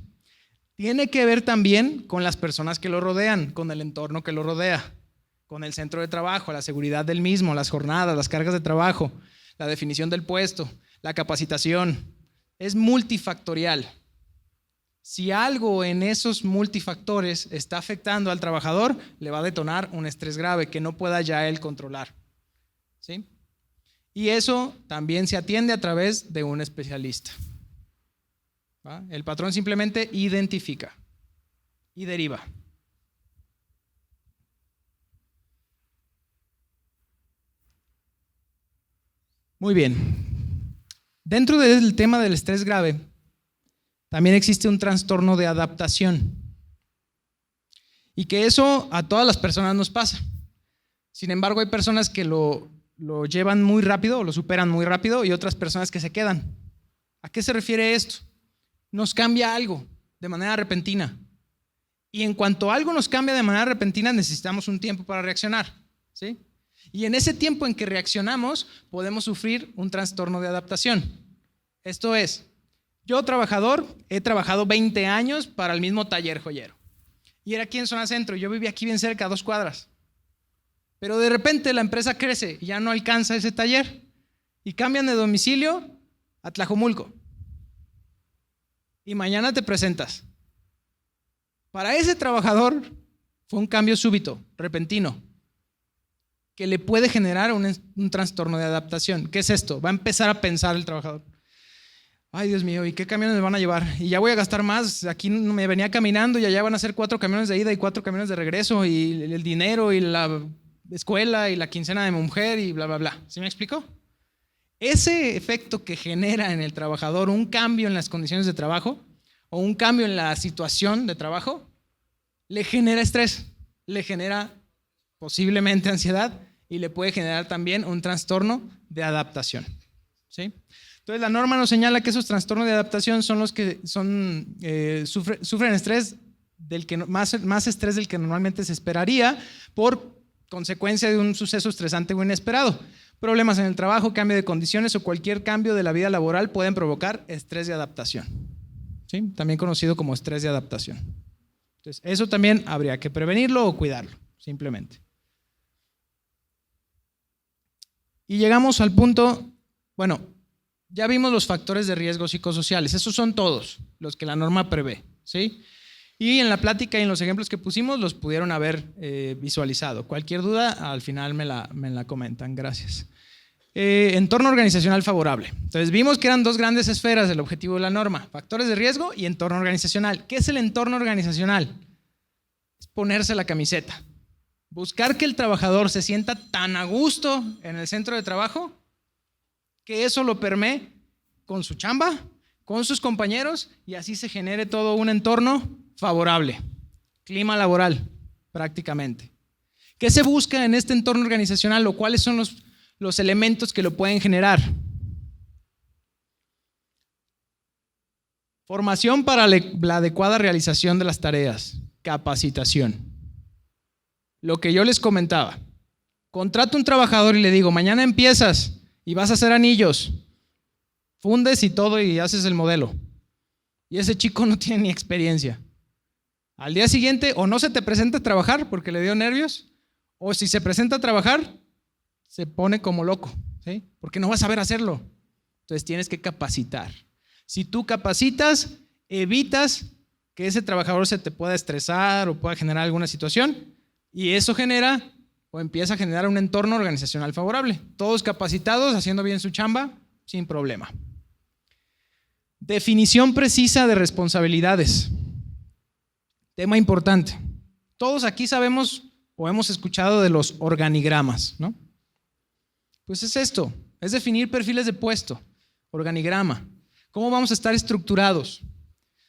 Tiene que ver también con las personas que lo rodean, con el entorno que lo rodea, con el centro de trabajo, la seguridad del mismo, las jornadas, las cargas de trabajo, la definición del puesto, la capacitación. Es multifactorial. Si algo en esos multifactores está afectando al trabajador, le va a detonar un estrés grave que no pueda ya él controlar. ¿Sí? Y eso también se atiende a través de un especialista. ¿Va? El patrón simplemente identifica y deriva. Muy bien. Dentro del tema del estrés grave, también existe un trastorno de adaptación. Y que eso a todas las personas nos pasa. Sin embargo, hay personas que lo llevan muy rápido o lo superan muy rápido y otras personas que se quedan. ¿A qué se refiere esto? Nos cambia algo de manera repentina. Y en cuanto algo nos cambia de manera repentina, necesitamos un tiempo para reaccionar. ¿Sí? Y en ese tiempo en que reaccionamos, podemos sufrir un trastorno de adaptación. Esto es, yo trabajador, he trabajado 20 años para el mismo taller joyero. Y era aquí en Zona Centro, yo vivía aquí bien cerca, a 2 cuadras. Pero de repente la empresa crece y ya no alcanza ese taller. Y cambian de domicilio a Tlajomulco. Y mañana te presentas. Para ese trabajador fue un cambio súbito, repentino, que le puede generar un trastorno de adaptación. ¿Qué es esto? Va a empezar a pensar el trabajador. Ay, Dios mío, ¿y qué camiones me van a llevar? Y ya voy a gastar más. Aquí me venía caminando y allá van a ser 4 camiones de ida y 4 camiones de regreso, y el dinero y la escuela y la quincena de mi mujer y bla, bla, bla. ¿Sí me explico? Ese efecto que genera en el trabajador un cambio en las condiciones de trabajo o un cambio en la situación de trabajo, le genera estrés, le genera posiblemente ansiedad y le puede generar también un trastorno de adaptación. ¿Sí? Entonces la norma nos señala que esos trastornos de adaptación son los que sufren estrés más estrés del que normalmente se esperaría por consecuencia de un suceso estresante o inesperado. Problemas en el trabajo, cambio de condiciones o cualquier cambio de la vida laboral pueden provocar estrés de adaptación. ¿Sí? También conocido como estrés de adaptación. Entonces, eso también habría que prevenirlo o cuidarlo, simplemente. Y llegamos al punto, bueno, ya vimos los factores de riesgo psicosociales, esos son todos los que la norma prevé, ¿sí? Y en la plática y en los ejemplos que pusimos los pudieron haber visualizado. Cualquier duda, al final me la comentan, gracias. Entorno organizacional favorable. Entonces vimos que eran 2 grandes esferas del objetivo de la norma, factores de riesgo y entorno organizacional. ¿Qué es el entorno organizacional? Es ponerse la camiseta. Buscar que el trabajador se sienta tan a gusto en el centro de trabajo que eso lo permee con su chamba, con sus compañeros y así se genere todo un entorno favorable, clima laboral prácticamente. ¿Qué se busca en este entorno organizacional o cuáles son los elementos que lo pueden generar? Formación para la adecuada realización de las tareas, capacitación. Lo que yo les comentaba, contrato un trabajador y le digo, mañana empiezas y vas a hacer anillos, fundes y todo y haces el modelo. Y ese chico no tiene ni experiencia. Al día siguiente o no se te presenta a trabajar porque le dio nervios, o si se presenta a trabajar, se pone como loco, ¿sí? Porque no va a saber hacerlo. Entonces tienes que capacitar. Si tú capacitas, evitas que ese trabajador se te pueda estresar o pueda generar alguna situación y eso genera o empieza a generar un entorno organizacional favorable. Todos capacitados, haciendo bien su chamba, sin problema. Definición precisa de responsabilidades. Tema importante. Todos aquí sabemos o hemos escuchado de los organigramas, ¿no? Pues es esto, es definir perfiles de puesto, organigrama. ¿Cómo vamos a estar estructurados?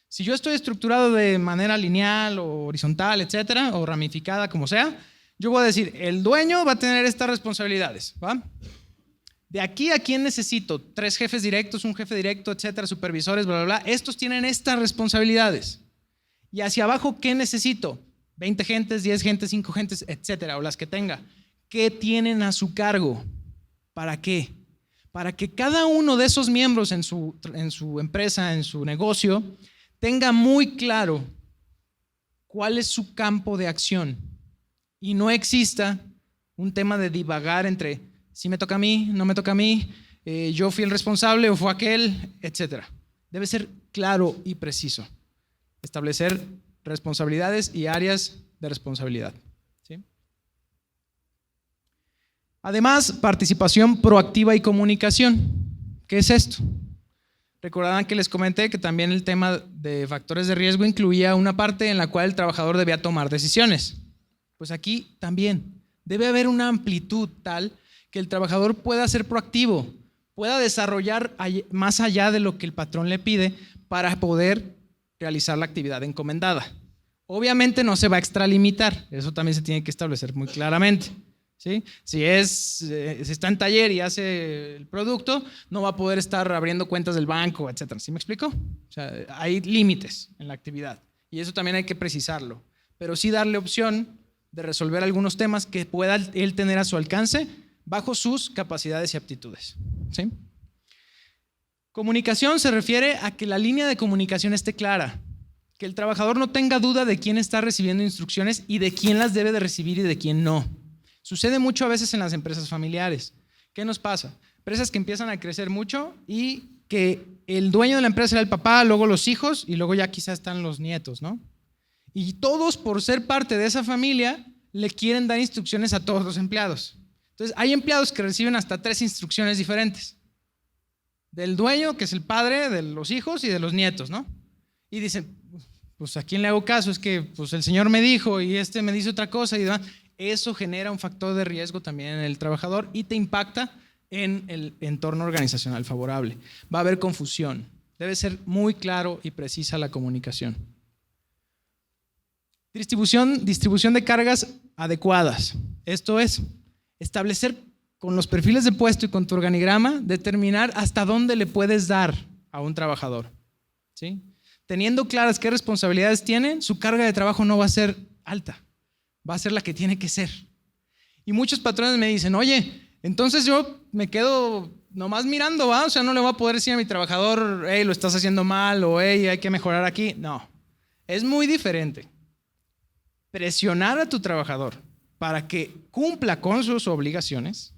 Si yo estoy estructurado de manera lineal o horizontal, etcétera, o ramificada, como sea, yo voy a decir, el dueño va a tener estas responsabilidades, ¿va? De aquí a quién necesito, 3 jefes directos, un jefe directo, etcétera, supervisores, bla, bla, bla. Estos tienen estas responsabilidades. Y hacia abajo, ¿qué necesito? 20 gentes, 10 gentes, 5 gentes, etcétera, o las que tenga. qué tienen a su cargo. ¿Para qué? Para que cada uno de esos miembros en su empresa, en su negocio, tenga muy claro cuál es su campo de acción y no exista un tema de divagar entre si me toca a mí, no me toca a mí, yo fui el responsable o fue aquel, etc. Debe ser claro y preciso. Establecer responsabilidades y áreas de responsabilidad. ¿Sí? Además, participación proactiva y comunicación. ¿Qué es esto? Recordarán que les comenté que también el tema de factores de riesgo incluía una parte en la cual el trabajador debía tomar decisiones. Pues aquí también debe haber una amplitud tal que el trabajador pueda ser proactivo, pueda desarrollar más allá de lo que el patrón le pide para poder realizar la actividad encomendada. Obviamente no se va a extralimitar, eso también se tiene que establecer muy claramente. ¿Sí? Si está en taller y hace el producto, no va a poder estar abriendo cuentas del banco, etc. ¿Sí me explico? O sea, hay límites en la actividad y eso también hay que precisarlo, pero sí darle opción de resolver algunos temas que pueda él tener a su alcance bajo sus capacidades y aptitudes. ¿Sí? Comunicación se refiere a que la línea de comunicación esté clara, que el trabajador no tenga duda de quién está recibiendo instrucciones y de quién las debe de recibir y de quién no. Sucede mucho a veces en las empresas familiares. ¿Qué nos pasa? Empresas que empiezan a crecer mucho y que el dueño de la empresa era el papá, luego los hijos y luego ya quizás están los nietos, ¿no? Y todos, por ser parte de esa familia, le quieren dar instrucciones a todos los empleados. Entonces, hay empleados que reciben hasta 3 instrucciones diferentes. Del dueño, que es el padre, de los hijos y de los nietos, ¿no? Y dicen, pues ¿a quién le hago caso? Es que pues, el señor me dijo y este me dice otra cosa y demás. Eso genera un factor de riesgo también en el trabajador y te impacta en el entorno organizacional favorable. Va a haber confusión. Debe ser muy claro y precisa la comunicación. Distribución de cargas adecuadas. Esto es, establecer con los perfiles de puesto y con tu organigrama, determinar hasta dónde le puedes dar a un trabajador. ¿Sí? Teniendo claras qué responsabilidades tienen, su carga de trabajo no va a ser alta. Va a ser la que tiene que ser. Y muchos patrones me dicen, oye, entonces yo me quedo nomás mirando, ¿va? O sea, no le voy a poder decir a mi trabajador, hey, lo estás haciendo mal, o hey, hay que mejorar aquí. No, es muy diferente. Presionar a tu trabajador para que cumpla con sus obligaciones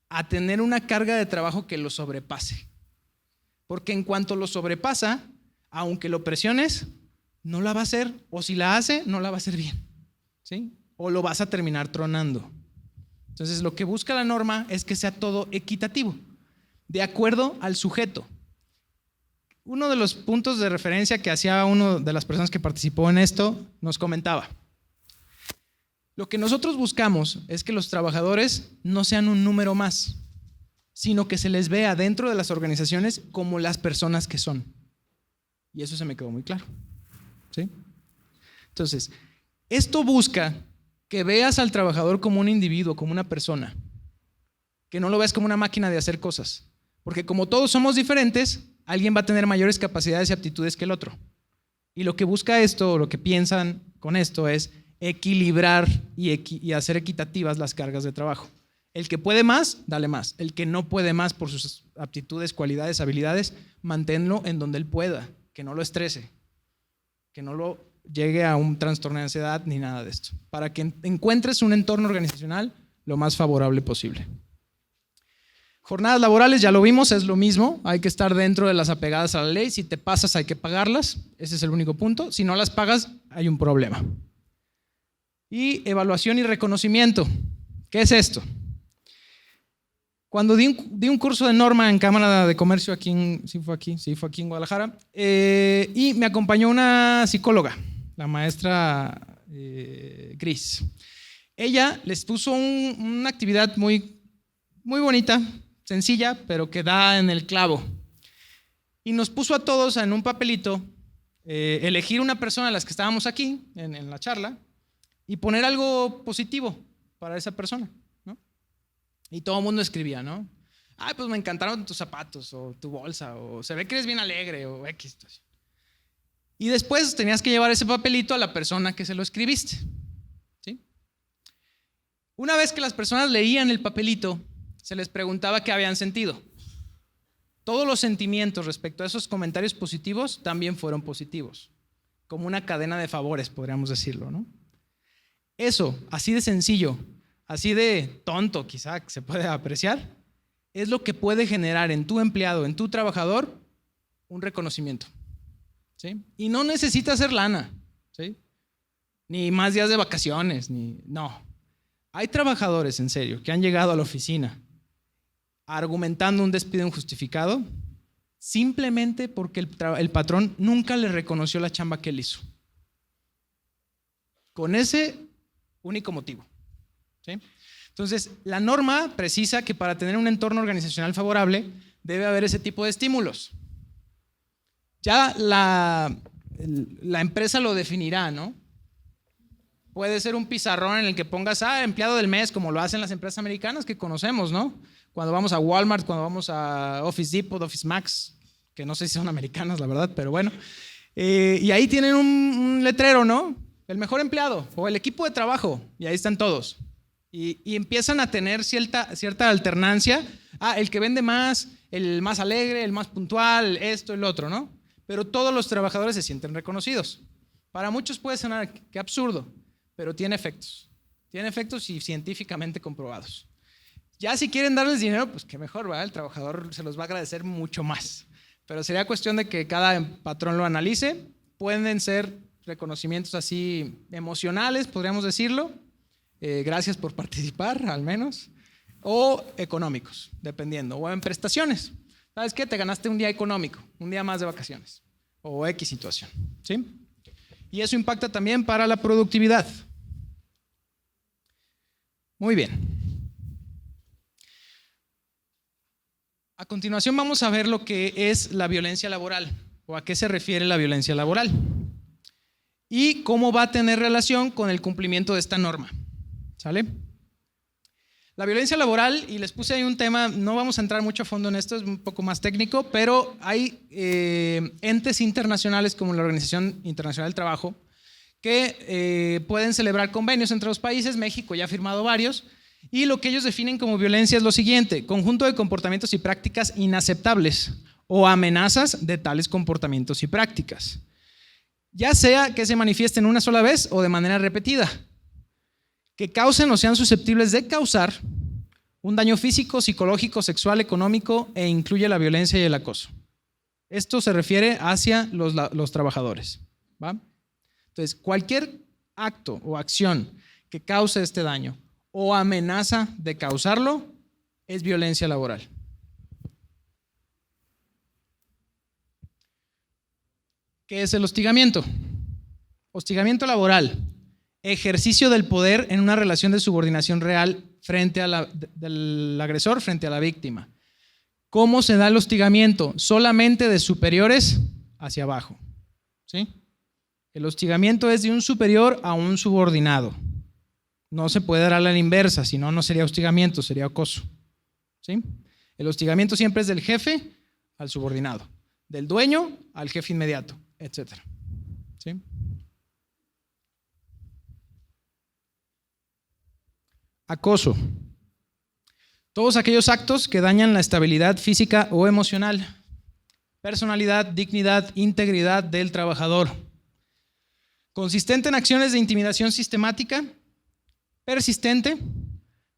a tener una carga de trabajo que lo sobrepase. Porque en cuanto lo sobrepasa, aunque lo presiones, no la va a hacer, o si la hace, no la va a hacer bien. ¿Sí? O lo vas a terminar tronando. Entonces, lo que busca la norma es que sea todo equitativo, de acuerdo al sujeto. Uno de los puntos de referencia que hacía una de las personas que participó en esto nos comentaba: lo que nosotros buscamos es que los trabajadores no sean un número más, sino que se les vea dentro de las organizaciones como las personas que son. Y eso se me quedó muy claro. ¿Sí? Entonces, esto busca que veas al trabajador como un individuo, como una persona, que no lo veas como una máquina de hacer cosas, porque como todos somos diferentes, alguien va a tener mayores capacidades y aptitudes que el otro. Y lo que busca esto, o lo que piensan con esto, es equilibrar y hacer equitativas las cargas de trabajo. El que puede más, dale más. El que no puede más por sus aptitudes, cualidades, habilidades, manténlo en donde él pueda, que no lo estrese, que no lo llegue a un trastorno de ansiedad ni nada de esto, para que encuentres un entorno organizacional lo más favorable posible. Jornadas laborales, ya lo vimos, es lo mismo, hay que estar dentro de las apegadas a la ley. Si te pasas hay que pagarlas, ese es el único punto. Si no las pagas hay un problema. Y evaluación y reconocimiento. ¿Qué es esto? Cuando di un curso de norma en Cámara de Comercio sí fue aquí en Guadalajara, y me acompañó una psicóloga, la maestra Gris. Ella les puso una actividad muy, muy bonita, sencilla, pero que da en el clavo. Y nos puso a todos en un papelito, elegir una persona de las que estábamos aquí en la charla y poner algo positivo para esa persona, ¿no? Y todo el mundo escribía, ¿no? Ay, pues me encantaron tus zapatos, o tu bolsa, o se ve que eres bien alegre, o X. Y después tenías que llevar ese papelito a la persona que se lo escribiste, ¿sí? Una vez que las personas leían el papelito, se les preguntaba qué habían sentido. Todos los sentimientos respecto a esos comentarios positivos también fueron positivos, como una cadena de favores, podríamos decirlo, ¿no? Eso, así de sencillo, así de tonto quizá que se puede apreciar, es lo que puede generar en tu empleado, en tu trabajador, un reconocimiento, ¿sí? Y no necesita hacer lana, ¿sí? Ni más días de vacaciones, no. Hay trabajadores, en serio, que han llegado a la oficina argumentando un despido injustificado simplemente porque el patrón nunca le reconoció la chamba que él hizo. Con ese único motivo, ¿sí? Entonces, la norma precisa que para tener un entorno organizacional favorable debe haber ese tipo de estímulos. Ya la empresa lo definirá, ¿no? Puede ser un pizarrón en el que pongas empleado del mes, como lo hacen las empresas americanas que conocemos, ¿no? Cuando vamos a Walmart, cuando vamos a Office Depot, Office Max, que no sé si son americanas, la verdad, pero bueno. Y ahí tienen un letrero, ¿no? El mejor empleado o el equipo de trabajo, y ahí están todos. Y empiezan a tener cierta alternancia. El que vende más, el más alegre, el más puntual, esto, el otro, ¿no? Pero todos los trabajadores se sienten reconocidos. Para muchos puede sonar que absurdo, pero tiene efectos. Tiene efectos y científicamente comprobados. Ya si quieren darles dinero, pues qué mejor, ¿verdad? El trabajador se los va a agradecer mucho más. Pero sería cuestión de que cada patrón lo analice. Pueden ser reconocimientos así emocionales, podríamos decirlo. Gracias por participar, al menos. O económicos, dependiendo. O en prestaciones. ¿Sabes qué? Te ganaste un día económico, un día más de vacaciones. O X situación, ¿sí? Y eso impacta también para la productividad. Muy bien. A continuación vamos a ver lo que es la violencia laboral o a qué se refiere la violencia laboral y cómo va a tener relación con el cumplimiento de esta norma. ¿Sale? La violencia laboral, y les puse ahí un tema, no vamos a entrar mucho a fondo en esto, es un poco más técnico, pero hay entes internacionales como la Organización Internacional del Trabajo que pueden celebrar convenios entre los países. México ya ha firmado varios. Y lo que ellos definen como violencia es lo siguiente: conjunto de comportamientos y prácticas inaceptables o amenazas de tales comportamientos y prácticas, ya sea que se manifiesten una sola vez o de manera repetida, que causen o sean susceptibles de causar un daño físico, psicológico, sexual, económico e incluye la violencia y el acoso. Esto se refiere hacia los trabajadores, ¿va? Entonces, cualquier acto o acción que cause este daño o amenaza de causarlo es violencia laboral. ¿Qué es el hostigamiento? Hostigamiento laboral: ejercicio del poder en una relación de subordinación real frente del agresor frente a la víctima. ¿Cómo se da el hostigamiento? Solamente de superiores hacia abajo, ¿sí? El hostigamiento es de un superior a un subordinado. No se puede dar a la inversa, si no, no sería hostigamiento, sería acoso, ¿sí? El hostigamiento siempre es del jefe al subordinado, del dueño al jefe inmediato, etc. ¿Sí? Acoso: todos aquellos actos que dañan la estabilidad física o emocional, personalidad, dignidad, integridad del trabajador, consistente en acciones de intimidación sistemática, persistente,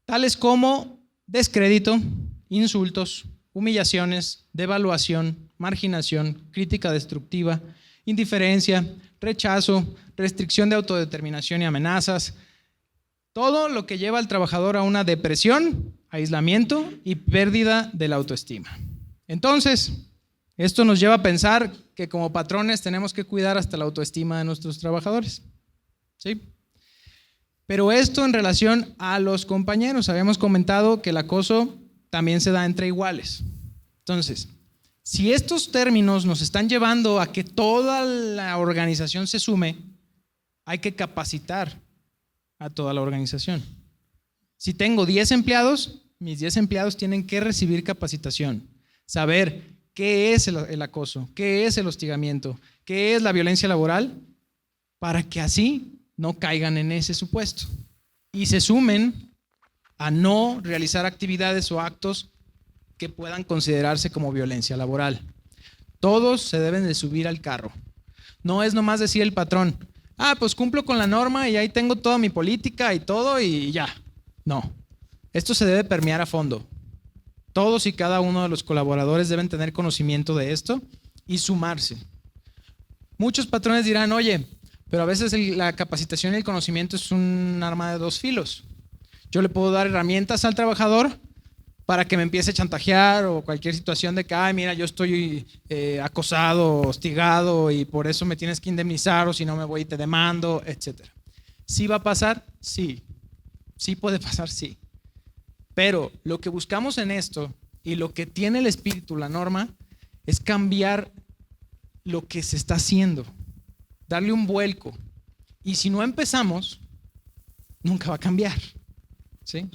tales como descrédito, insultos, humillaciones, devaluación, marginación, crítica destructiva, indiferencia, rechazo, restricción de autodeterminación y amenazas. Todo lo que lleva al trabajador a una depresión, aislamiento y pérdida de la autoestima. Entonces, esto nos lleva a pensar que como patrones tenemos que cuidar hasta la autoestima de nuestros trabajadores, ¿sí? Pero esto en relación a los compañeros. Habíamos comentado que el acoso también se da entre iguales. Entonces, si estos términos nos están llevando a que toda la organización se sume, hay que capacitar a toda la organización. Si tengo 10 empleados, mis 10 empleados tienen que recibir capacitación, saber qué es el acoso, qué es el hostigamiento, qué es la violencia laboral, para que así no caigan en ese supuesto y se sumen a no realizar actividades o actos que puedan considerarse como violencia laboral. Todos se deben de subir al carro. No es nomás decir el patrón, pues cumplo con la norma y ahí tengo toda mi política y todo y ya. No, esto se debe permear a fondo. Todos y cada uno de los colaboradores deben tener conocimiento de esto y sumarse. Muchos patrones dirán, oye, pero a veces la capacitación y el conocimiento es un arma de dos filos. Yo le puedo dar herramientas al trabajador para que me empiece a chantajear o cualquier situación de que, mira, yo estoy acosado, hostigado y por eso me tienes que indemnizar o si no me voy y te demando, etc. ¿Sí va a pasar? Sí. Sí puede pasar, sí. Pero lo que buscamos en esto y lo que tiene el espíritu, la norma, es cambiar lo que se está haciendo, darle un vuelco. Y si no empezamos, nunca va a cambiar. ¿Sí?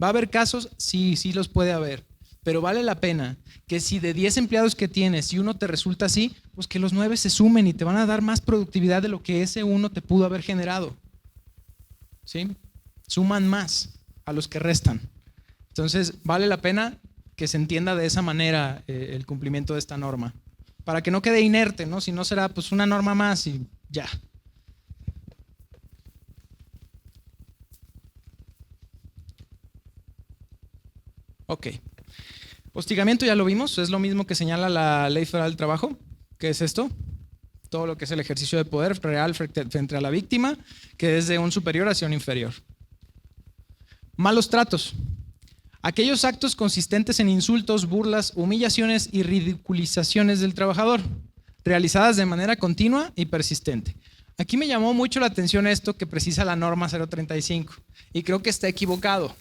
¿Va a haber casos? Sí, sí los puede haber. Pero vale la pena que si de 10 empleados que tienes, si uno te resulta así, pues que los 9 se sumen y te van a dar más productividad de lo que ese uno te pudo haber generado. ¿Sí? Suman más a los que restan. Entonces, vale la pena que se entienda de esa manera el cumplimiento de esta norma, para que no quede inerte, ¿no? Si no será pues una norma más y ya. Ok. Hostigamiento ya lo vimos, es lo mismo que señala la Ley Federal del Trabajo. ¿Qué es esto? Todo lo que es el ejercicio de poder real frente a la víctima, que es de un superior hacia un inferior. Malos tratos. Aquellos actos consistentes en insultos, burlas, humillaciones y ridiculizaciones del trabajador, realizadas de manera continua y persistente. Aquí me llamó mucho la atención esto que precisa la norma 035 y creo que está equivocado.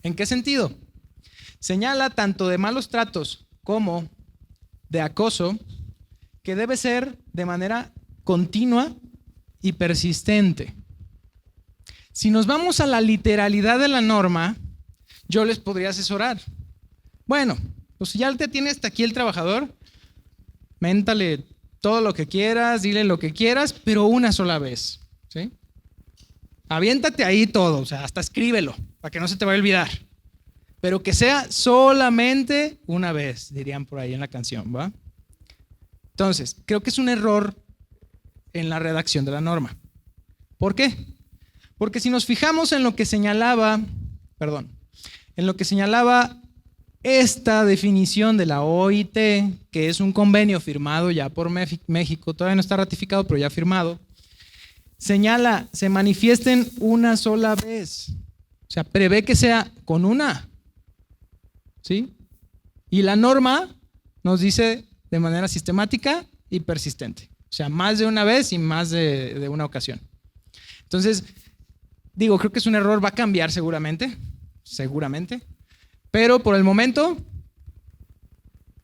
¿En qué sentido? Señala tanto de malos tratos como de acoso que debe ser de manera continua y persistente. Si nos vamos a la literalidad de la norma, yo les podría asesorar. Bueno, pues ya te tiene hasta aquí el trabajador, méntale todo lo que quieras, dile lo que quieras, pero una sola vez. ¿Sí? Aviéntate ahí todo, o sea, hasta escríbelo, para que no se te vaya a olvidar. Pero que sea solamente una vez, dirían por ahí en la canción, ¿va? Entonces, creo que es un error en la redacción de la norma. ¿Por qué? Porque si nos fijamos en lo que señalaba, esta definición de la OIT, que es un convenio firmado ya por México, todavía no está ratificado, pero ya firmado, señala, se manifiesten una sola vez. O sea, prevé que sea con una. ¿Sí? Y la norma nos dice de manera sistemática y persistente. O sea, más de una vez y más de una ocasión. Entonces, creo que es un error, va a cambiar seguramente, pero por el momento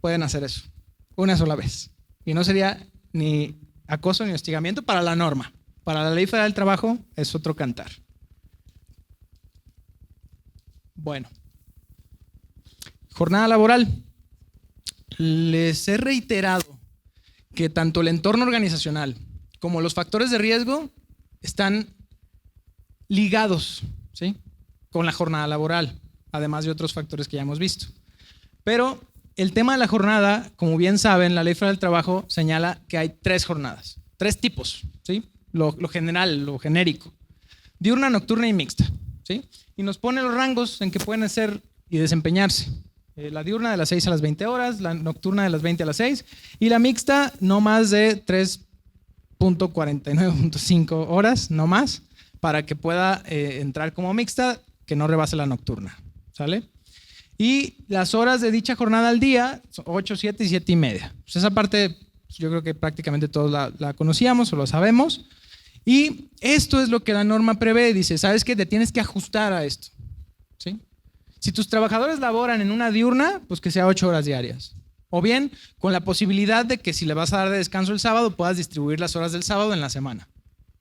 pueden hacer eso, una sola vez. Y no sería ni acoso ni hostigamiento para la norma. Para la Ley Federal del Trabajo es otro cantar. Bueno. Jornada laboral. Les he reiterado que tanto el entorno organizacional como los factores de riesgo están ligados, ¿sí?, con la jornada laboral, además de otros factores que ya hemos visto. Pero el tema de la jornada, como bien saben, la Ley Federal del Trabajo señala que hay 3 jornadas, 3 tipos, ¿sí? Lo general, lo genérico. Diurna, nocturna y mixta, ¿sí? Y nos pone los rangos en que pueden hacer y desempeñarse. La diurna de las 6 a las 20 horas, la nocturna de las 20 a las 6 y la mixta no más de 3.49.5 horas, no más, para que pueda entrar como mixta, que no rebase la nocturna, ¿sale? Y las horas de dicha jornada al día son 8, 7 y 7 y media. Pues esa parte yo creo que prácticamente todos la conocíamos o lo sabemos. Y esto es lo que la norma prevé. Dice, ¿sabes qué? Te tienes que ajustar a esto, ¿sí? Si tus trabajadores laboran en una diurna, pues que sea 8 horas diarias. O bien, con la posibilidad de que si le vas a dar de descanso el sábado, puedas distribuir las horas del sábado en la semana,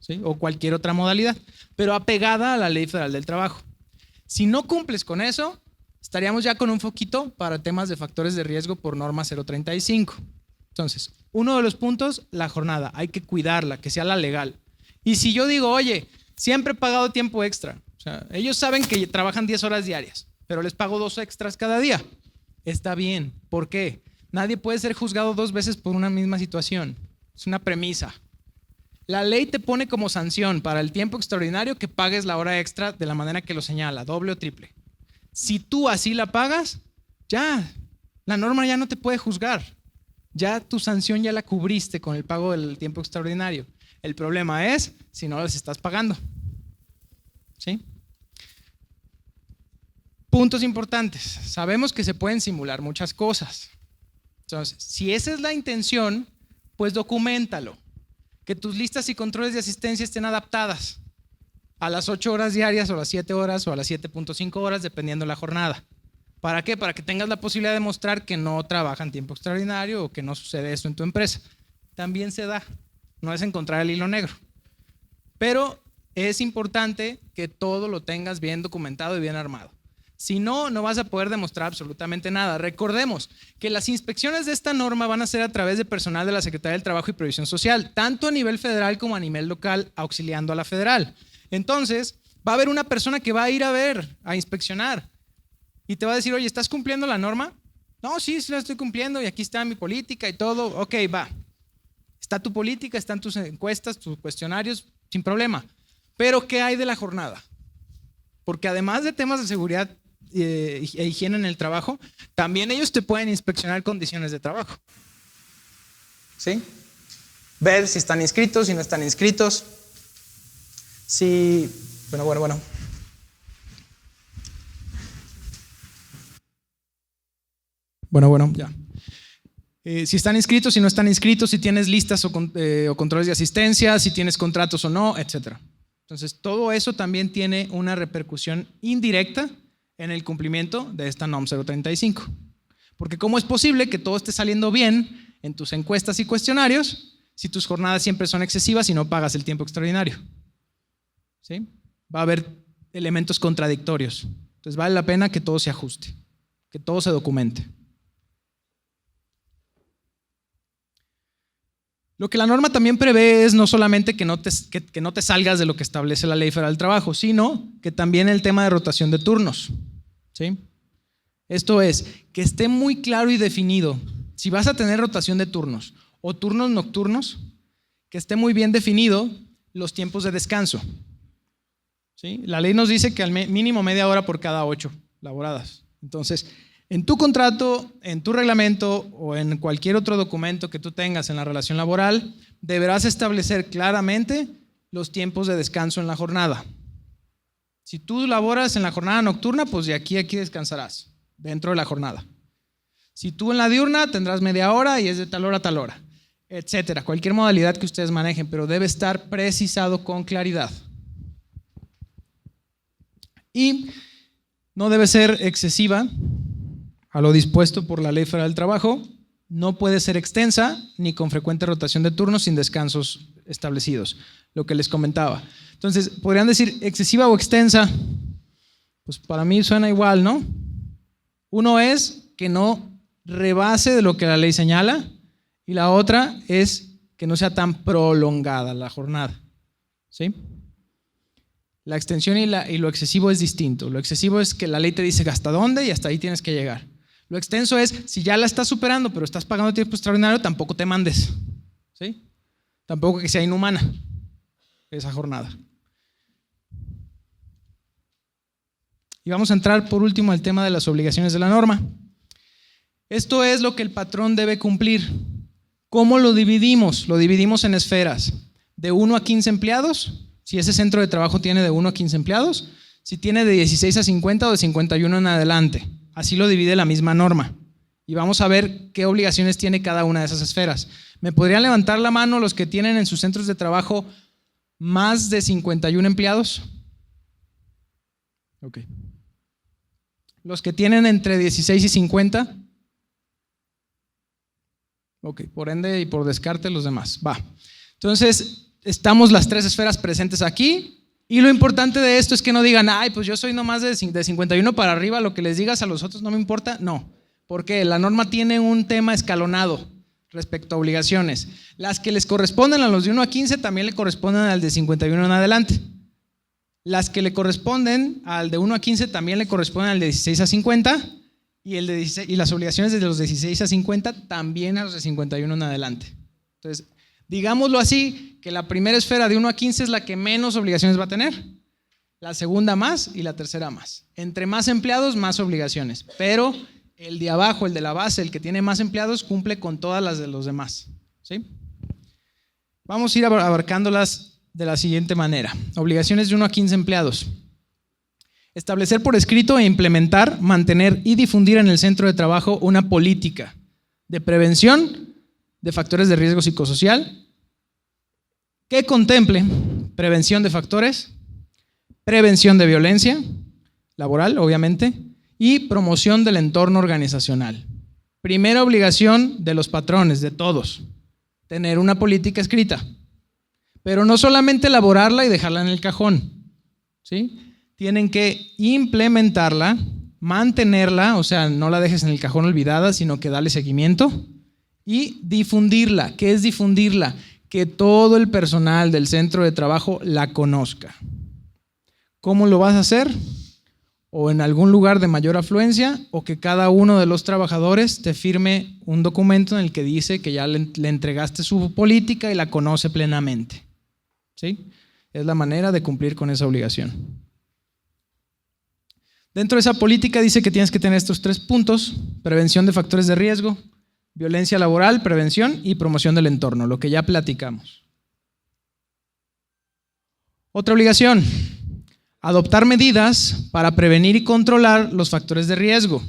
¿sí? O cualquier otra modalidad, pero apegada a la Ley Federal del Trabajo. Si no cumples con eso, estaríamos ya con un foquito para temas de factores de riesgo por norma 035. Entonces, uno de los puntos, la jornada, hay que cuidarla, que sea la legal. Y si yo digo, oye, siempre he pagado tiempo extra, o sea, ellos saben que trabajan 10 horas diarias, pero les pago 2 extras cada día. Está bien. ¿Por qué? Nadie puede ser juzgado 2 veces por una misma situación. Es una premisa. La ley te pone como sanción para el tiempo extraordinario que pagues la hora extra de la manera que lo señala, doble o triple. Si tú así la pagas, ya, la norma ya no te puede juzgar. Ya tu sanción ya la cubriste con el pago del tiempo extraordinario. El problema es si no las estás pagando. ¿Sí? Puntos importantes. Sabemos que se pueden simular muchas cosas. Entonces, si esa es la intención, pues documéntalo. Que tus listas y controles de asistencia estén adaptadas a las 8 horas diarias o a las 7 horas o a las 7.5 horas, dependiendo de la jornada. ¿Para qué? Para que tengas la posibilidad de mostrar que no trabajan tiempo extraordinario o que no sucede eso en tu empresa. También se da. No es encontrar el hilo negro. Pero es importante que todo lo tengas bien documentado y bien armado. Si no, no vas a poder demostrar absolutamente nada. Recordemos que las inspecciones de esta norma van a ser a través de personal de la Secretaría del Trabajo y Previsión Social, tanto a nivel federal como a nivel local, auxiliando a la federal. Entonces, va a haber una persona que va a ir a ver, a inspeccionar, y te va a decir, oye, ¿estás cumpliendo la norma? No, sí, sí la estoy cumpliendo, y aquí está mi política y todo. Ok, va. Está tu política, están tus encuestas, tus cuestionarios, sin problema. Pero, ¿qué hay de la jornada? Porque además de temas de seguridad e higiene en el trabajo, también ellos te pueden inspeccionar condiciones de trabajo. ¿Sí? Ver si están inscritos, si no están inscritos. Si, bueno. Bueno, ya. Si están inscritos, si no están inscritos, si tienes listas o controles de asistencia, si tienes contratos o no, etcétera. Entonces, todo eso también tiene una repercusión indirecta en el cumplimiento de esta NOM 035. Porque ¿cómo es posible que todo esté saliendo bien en tus encuestas y cuestionarios si tus jornadas siempre son excesivas y no pagas el tiempo extraordinario? ¿Sí? Va a haber elementos contradictorios. Entonces, vale la pena que todo se ajuste, que todo se documente. Lo que la norma también prevé es no solamente que no te salgas de lo que establece la Ley Federal del Trabajo, sino que también el tema de rotación de turnos. ¿Sí? Esto es, que esté muy claro y definido, si vas a tener rotación de turnos o turnos nocturnos, que esté muy bien definido los tiempos de descanso. ¿Sí? La ley nos dice que al mínimo media hora por cada 8 laboradas. Entonces, en tu contrato, en tu reglamento o en cualquier otro documento que tú tengas en la relación laboral, deberás establecer claramente los tiempos de descanso en la jornada. Si tú laboras en la jornada nocturna, pues de aquí a aquí descansarás, dentro de la jornada. Si tú en la diurna tendrás media hora y es de tal hora a tal hora, etcétera. Cualquier modalidad que ustedes manejen, pero debe estar precisado con claridad. Y no debe ser excesiva a lo dispuesto por la Ley Federal del Trabajo, no puede ser extensa ni con frecuente rotación de turnos sin descansos establecidos, lo que les comentaba. Entonces, podrían decir excesiva o extensa, pues para mí suena igual, ¿no? Uno es que no rebase de lo que la ley señala y la otra es que no sea tan prolongada la jornada, ¿sí? La extensión y lo excesivo es distinto. Lo excesivo es que la ley te dice hasta dónde y hasta ahí tienes que llegar. Lo extenso es, si ya la estás superando pero estás pagando tiempo extraordinario, tampoco te mandes, ¿sí? Tampoco que sea inhumana esa jornada. Y vamos a entrar por último al tema de las obligaciones de la norma. Esto es lo que el patrón debe cumplir. ¿Cómo lo dividimos? Lo dividimos en esferas. De 1 a 15 empleados, si ese centro de trabajo tiene de 1 a 15 empleados, si tiene de 16 a 50 o de 51 en adelante. Así lo divide la misma norma. Y vamos a ver qué obligaciones tiene cada una de esas esferas. ¿Me podrían levantar la mano los que tienen en sus centros de trabajo más de 51 empleados? Ok. ¿Los que tienen entre 16 y 50? Ok, por ende y por descarte los demás. Va. Entonces, estamos las 3 esferas presentes aquí. Y lo importante de esto es que no digan, ay, pues yo soy nomás de 51 para arriba, lo que les digas a los otros no me importa. No, porque la norma tiene un tema escalonado respecto a obligaciones. Las que les corresponden a los de 1 a 15 también le corresponden al de 51 en adelante. Las que le corresponden al de 1 a 15 también le corresponden al de 16 a 50 y las obligaciones de los 16 a 50 también a los de 51 en adelante. Entonces, digámoslo así, que la primera esfera de 1 a 15 es la que menos obligaciones va a tener, la segunda más y la tercera más. Entre más empleados, más obligaciones, pero el de abajo, el de la base, el que tiene más empleados, cumple con todas las de los demás, ¿sí? Vamos a ir abarcándolas de la siguiente manera. Obligaciones de 1 a 15 empleados. Establecer por escrito e implementar, mantener y difundir en el centro de trabajo una política de prevención de factores de riesgo psicosocial que contemple prevención de factores, prevención de violencia laboral, obviamente, y promoción del entorno organizacional. Primera obligación de los patrones, de todos, tener una política escrita. Pero no solamente elaborarla y dejarla en el cajón, ¿sí? Tienen que implementarla, mantenerla, o sea, no la dejes en el cajón olvidada, sino que dale seguimiento y difundirla. ¿Qué es difundirla? Que todo el personal del centro de trabajo la conozca. ¿Cómo lo vas a hacer? O en algún lugar de mayor afluencia, o que cada uno de los trabajadores te firme un documento en el que dice que ya le entregaste su política y la conoce plenamente. ¿Sí? Es la manera de cumplir con esa obligación. Dentro de esa política dice que tienes que tener estos 3 puntos: prevención de factores de riesgo, violencia laboral, prevención y promoción del entorno, lo que ya platicamos. Otra obligación: adoptar medidas para prevenir y controlar los factores de riesgo,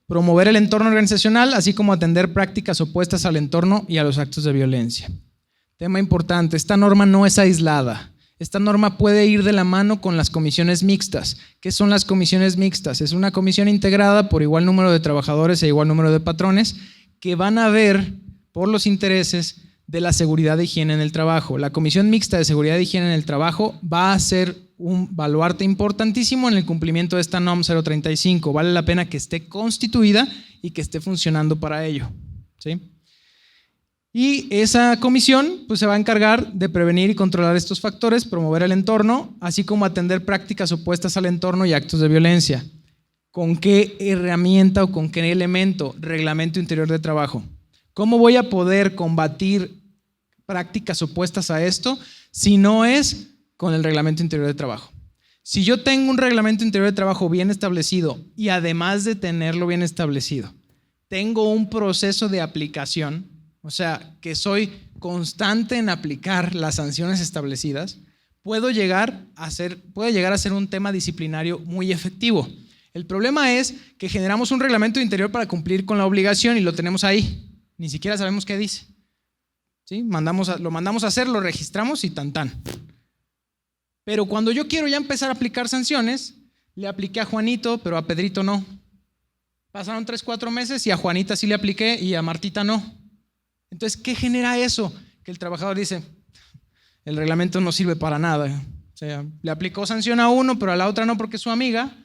promover el entorno organizacional, así como atender prácticas opuestas al entorno y a los actos de violencia. Tema importante, esta norma no es aislada. Esta norma puede ir de la mano con las comisiones mixtas. ¿Qué son las comisiones mixtas? Es una comisión integrada por igual número de trabajadores e igual número de patrones que van a ver por los intereses de la seguridad e higiene en el trabajo. La Comisión Mixta de Seguridad e Higiene en el Trabajo va a ser un baluarte importantísimo en el cumplimiento de esta NOM 035. Vale la pena que esté constituida y que esté funcionando para ello, ¿sí? Y esa comisión pues, se va a encargar de prevenir y controlar estos factores, promover el entorno, así como atender prácticas opuestas al entorno y actos de violencia. ¿Con qué herramienta o con qué elemento? Reglamento interior de trabajo. ¿Cómo voy a poder combatir prácticas opuestas a esto si no es con el reglamento interior de trabajo? Si yo tengo un reglamento interior de trabajo bien establecido y además de tenerlo bien establecido, tengo un proceso de aplicación, o sea, que soy constante en aplicar las sanciones establecidas, puede llegar a ser un tema disciplinario muy efectivo. El problema es que generamos un reglamento interior para cumplir con la obligación y lo tenemos ahí. Ni siquiera sabemos qué dice. ¿Sí? Lo mandamos a hacer, lo registramos y tan tan. Pero cuando yo quiero ya empezar a aplicar sanciones, le apliqué a Juanito, pero a Pedrito no. Pasaron 3-4 meses y a Juanita sí le apliqué y a Martita no. Entonces, ¿qué genera eso? Que el trabajador dice, el reglamento no sirve para nada. O sea, le aplicó sanción a uno, pero a la otra no porque es su amiga.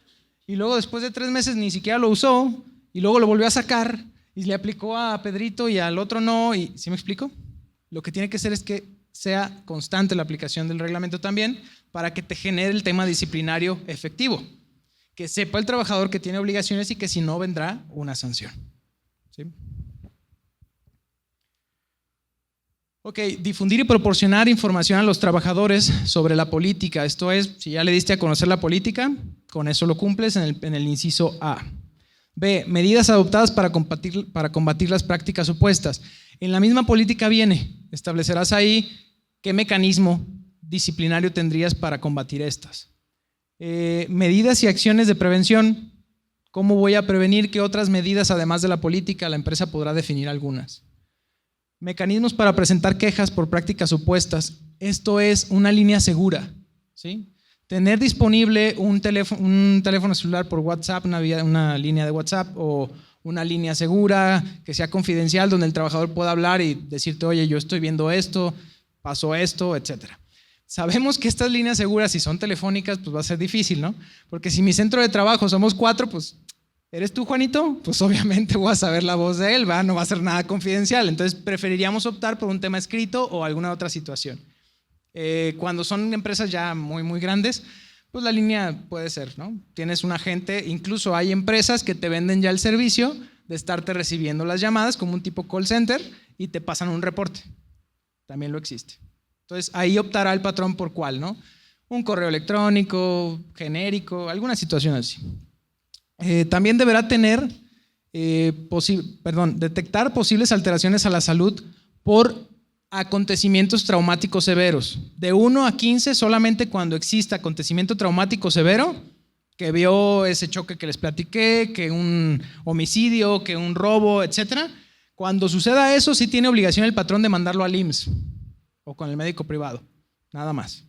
Y luego después de 3 meses ni siquiera lo usó. Y luego lo volvió a sacar y le aplicó a Pedrito y al otro no. Y, ¿sí me explico? Lo que tiene que ser es que sea constante la aplicación del reglamento también para que te genere el tema disciplinario efectivo. Que sepa el trabajador que tiene obligaciones y que si no vendrá una sanción. ¿Sí? Ok, difundir y proporcionar información a los trabajadores sobre la política. Esto es, si ya le diste a conocer la política, con eso lo cumples en el inciso A. B, medidas adoptadas para combatir las prácticas opuestas. En la misma política viene, establecerás ahí qué mecanismo disciplinario tendrías para combatir estas. Medidas y acciones de prevención. ¿Cómo voy a prevenir? ¿Qué otras medidas, además de la política, la empresa podrá definir algunas? Mecanismos para presentar quejas por prácticas opuestas. Esto es una línea segura, ¿sí? Tener disponible un teléfono celular por WhatsApp, una línea de WhatsApp o una línea segura que sea confidencial donde el trabajador pueda hablar y decirte, oye, yo estoy viendo esto, pasó esto, etcétera. Sabemos que estas líneas seguras, si son telefónicas, pues va a ser difícil, ¿no? Porque si mi centro de trabajo somos 4, pues ¿eres tú, Juanito? Pues obviamente voy a saber la voz de él, ¿va? No va a ser nada confidencial. Entonces preferiríamos optar por un tema escrito o alguna otra situación. Cuando son empresas ya muy grandes, pues la línea puede ser, ¿no? Tienes un agente, incluso hay empresas que te venden ya el servicio de estarte recibiendo las llamadas como un tipo call center y te pasan un reporte. También lo existe. Entonces ahí optará el patrón por cuál, ¿no? Un correo electrónico, genérico, alguna situación así. También deberá tener, detectar posibles alteraciones a la salud por acontecimientos traumáticos severos. De 1 a 15 solamente cuando exista acontecimiento traumático severo, que vio ese choque que les platiqué, que un homicidio, que un robo, etcétera. Cuando suceda eso, sí tiene obligación el patrón de mandarlo al IMSS o con el médico privado, nada más.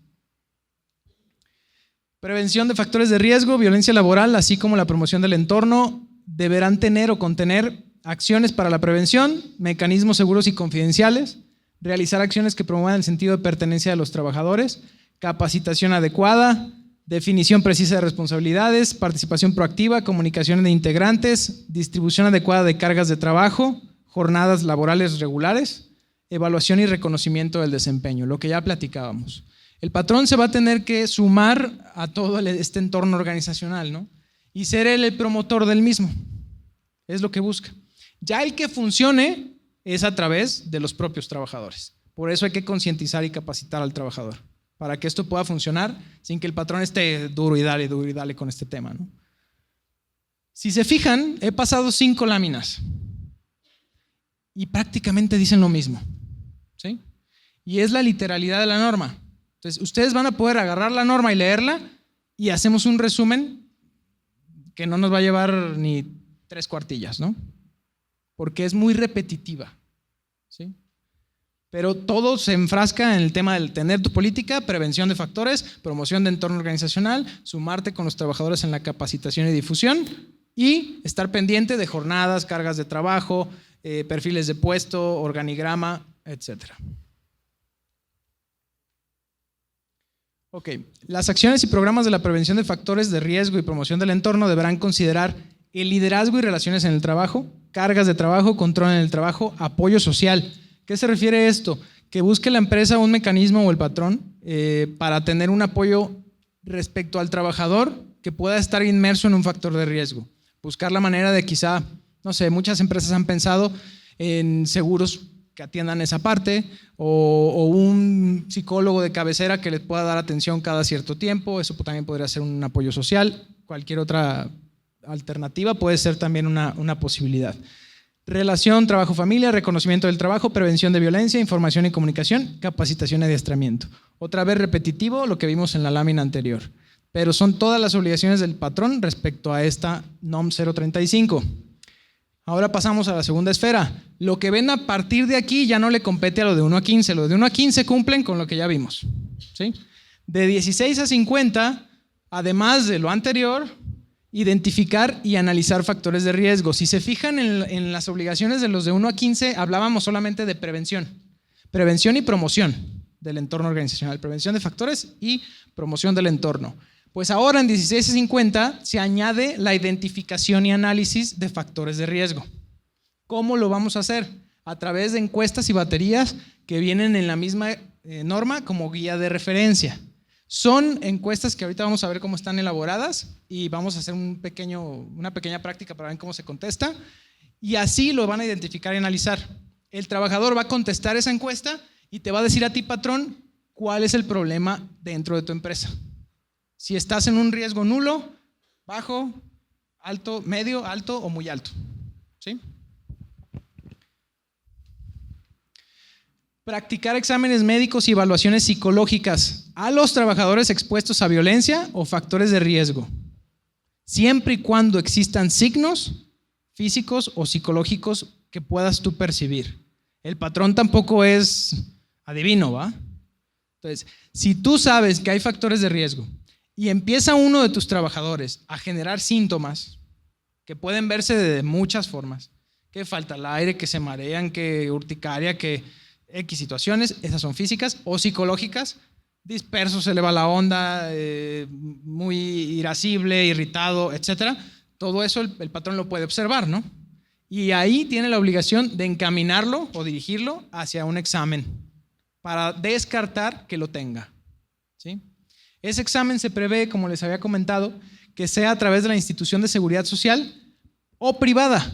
Prevención de factores de riesgo, violencia laboral, así como la promoción del entorno, deberán tener o contener acciones para la prevención, mecanismos seguros y confidenciales, realizar acciones que promuevan el sentido de pertenencia de los trabajadores, capacitación adecuada, definición precisa de responsabilidades, participación proactiva, comunicación de integrantes, distribución adecuada de cargas de trabajo, jornadas laborales regulares, evaluación y reconocimiento del desempeño, lo que ya platicábamos. El patrón se va a tener que sumar a todo este entorno organizacional, ¿no? Y ser él el promotor del mismo. Es lo que busca. Ya el que funcione es a través de los propios trabajadores. Por eso hay que concientizar y capacitar al trabajador, para que esto pueda funcionar sin que el patrón esté duro y dale con este tema, ¿no? Si se fijan, he pasado 5 láminas y prácticamente dicen lo mismo, ¿sí? Y es la literalidad de la norma. Entonces, ustedes van a poder agarrar la norma y leerla y hacemos un resumen que no nos va a llevar ni 3 cuartillas, ¿no? Porque es muy repetitiva, ¿sí? Pero todo se enfrasca en el tema del tener tu política, prevención de factores, promoción de entorno organizacional, sumarte con los trabajadores en la capacitación y difusión y estar pendiente de jornadas, cargas de trabajo, perfiles de puesto, organigrama, etcétera. Ok, las acciones y programas de la prevención de factores de riesgo y promoción del entorno deberán considerar el liderazgo y relaciones en el trabajo, cargas de trabajo, control en el trabajo, apoyo social. ¿Qué se refiere a esto? Que busque la empresa un mecanismo o el patrón para tener un apoyo respecto al trabajador que pueda estar inmerso en un factor de riesgo. Buscar la manera de quizá, no sé, muchas empresas han pensado en seguros que atiendan esa parte o un psicólogo de cabecera que les pueda dar atención cada cierto tiempo. Eso también podría ser un apoyo social. Cualquier otra alternativa puede ser también una posibilidad. Relación, trabajo, familia, reconocimiento del trabajo, prevención de violencia, información y comunicación, capacitación y adiestramiento. Otra vez repetitivo lo que vimos en la lámina anterior, pero son todas las obligaciones del patrón respecto a esta NOM 035. Ahora pasamos a la segunda esfera. Lo que ven a partir de aquí ya no le compete a lo de 1 a 15. Lo de 1 a 15 cumplen con lo que ya vimos, ¿sí? De 16 a 50, además de lo anterior, identificar y analizar factores de riesgo. Si se fijan en las obligaciones de los de 1 a 15, hablábamos solamente de prevención y promoción del entorno organizacional, prevención de factores y promoción del entorno. Pues ahora en 16 a 50 se añade la identificación y análisis de factores de riesgo. ¿Cómo lo vamos a hacer? A través de encuestas y baterías que vienen en la misma norma como guía de referencia. Son encuestas que ahorita vamos a ver cómo están elaboradas y vamos a hacer una pequeña práctica para ver cómo se contesta y así lo van a identificar y analizar. El trabajador va a contestar esa encuesta y te va a decir a ti, patrón, cuál es el problema dentro de tu empresa. Si estás en un riesgo nulo, bajo, alto, medio, alto o muy alto, ¿sí? Practicar exámenes médicos y evaluaciones psicológicas a los trabajadores expuestos a violencia o factores de riesgo, siempre y cuando existan signos físicos o psicológicos que puedas tú percibir. El patrón tampoco es adivino, ¿va? Entonces, si tú sabes que hay factores de riesgo y empieza uno de tus trabajadores a generar síntomas que pueden verse de muchas formas, que falta el aire, que se marean, que urticaria, que X situaciones, esas son físicas o psicológicas, disperso, se le va la onda, muy irascible, irritado, etcétera. Todo eso el patrón lo puede observar, ¿no? Y ahí tiene la obligación de encaminarlo o dirigirlo hacia un examen para descartar que lo tenga. ¿Sí? Ese examen se prevé, como les había comentado, que sea a través de la institución de seguridad social o privada,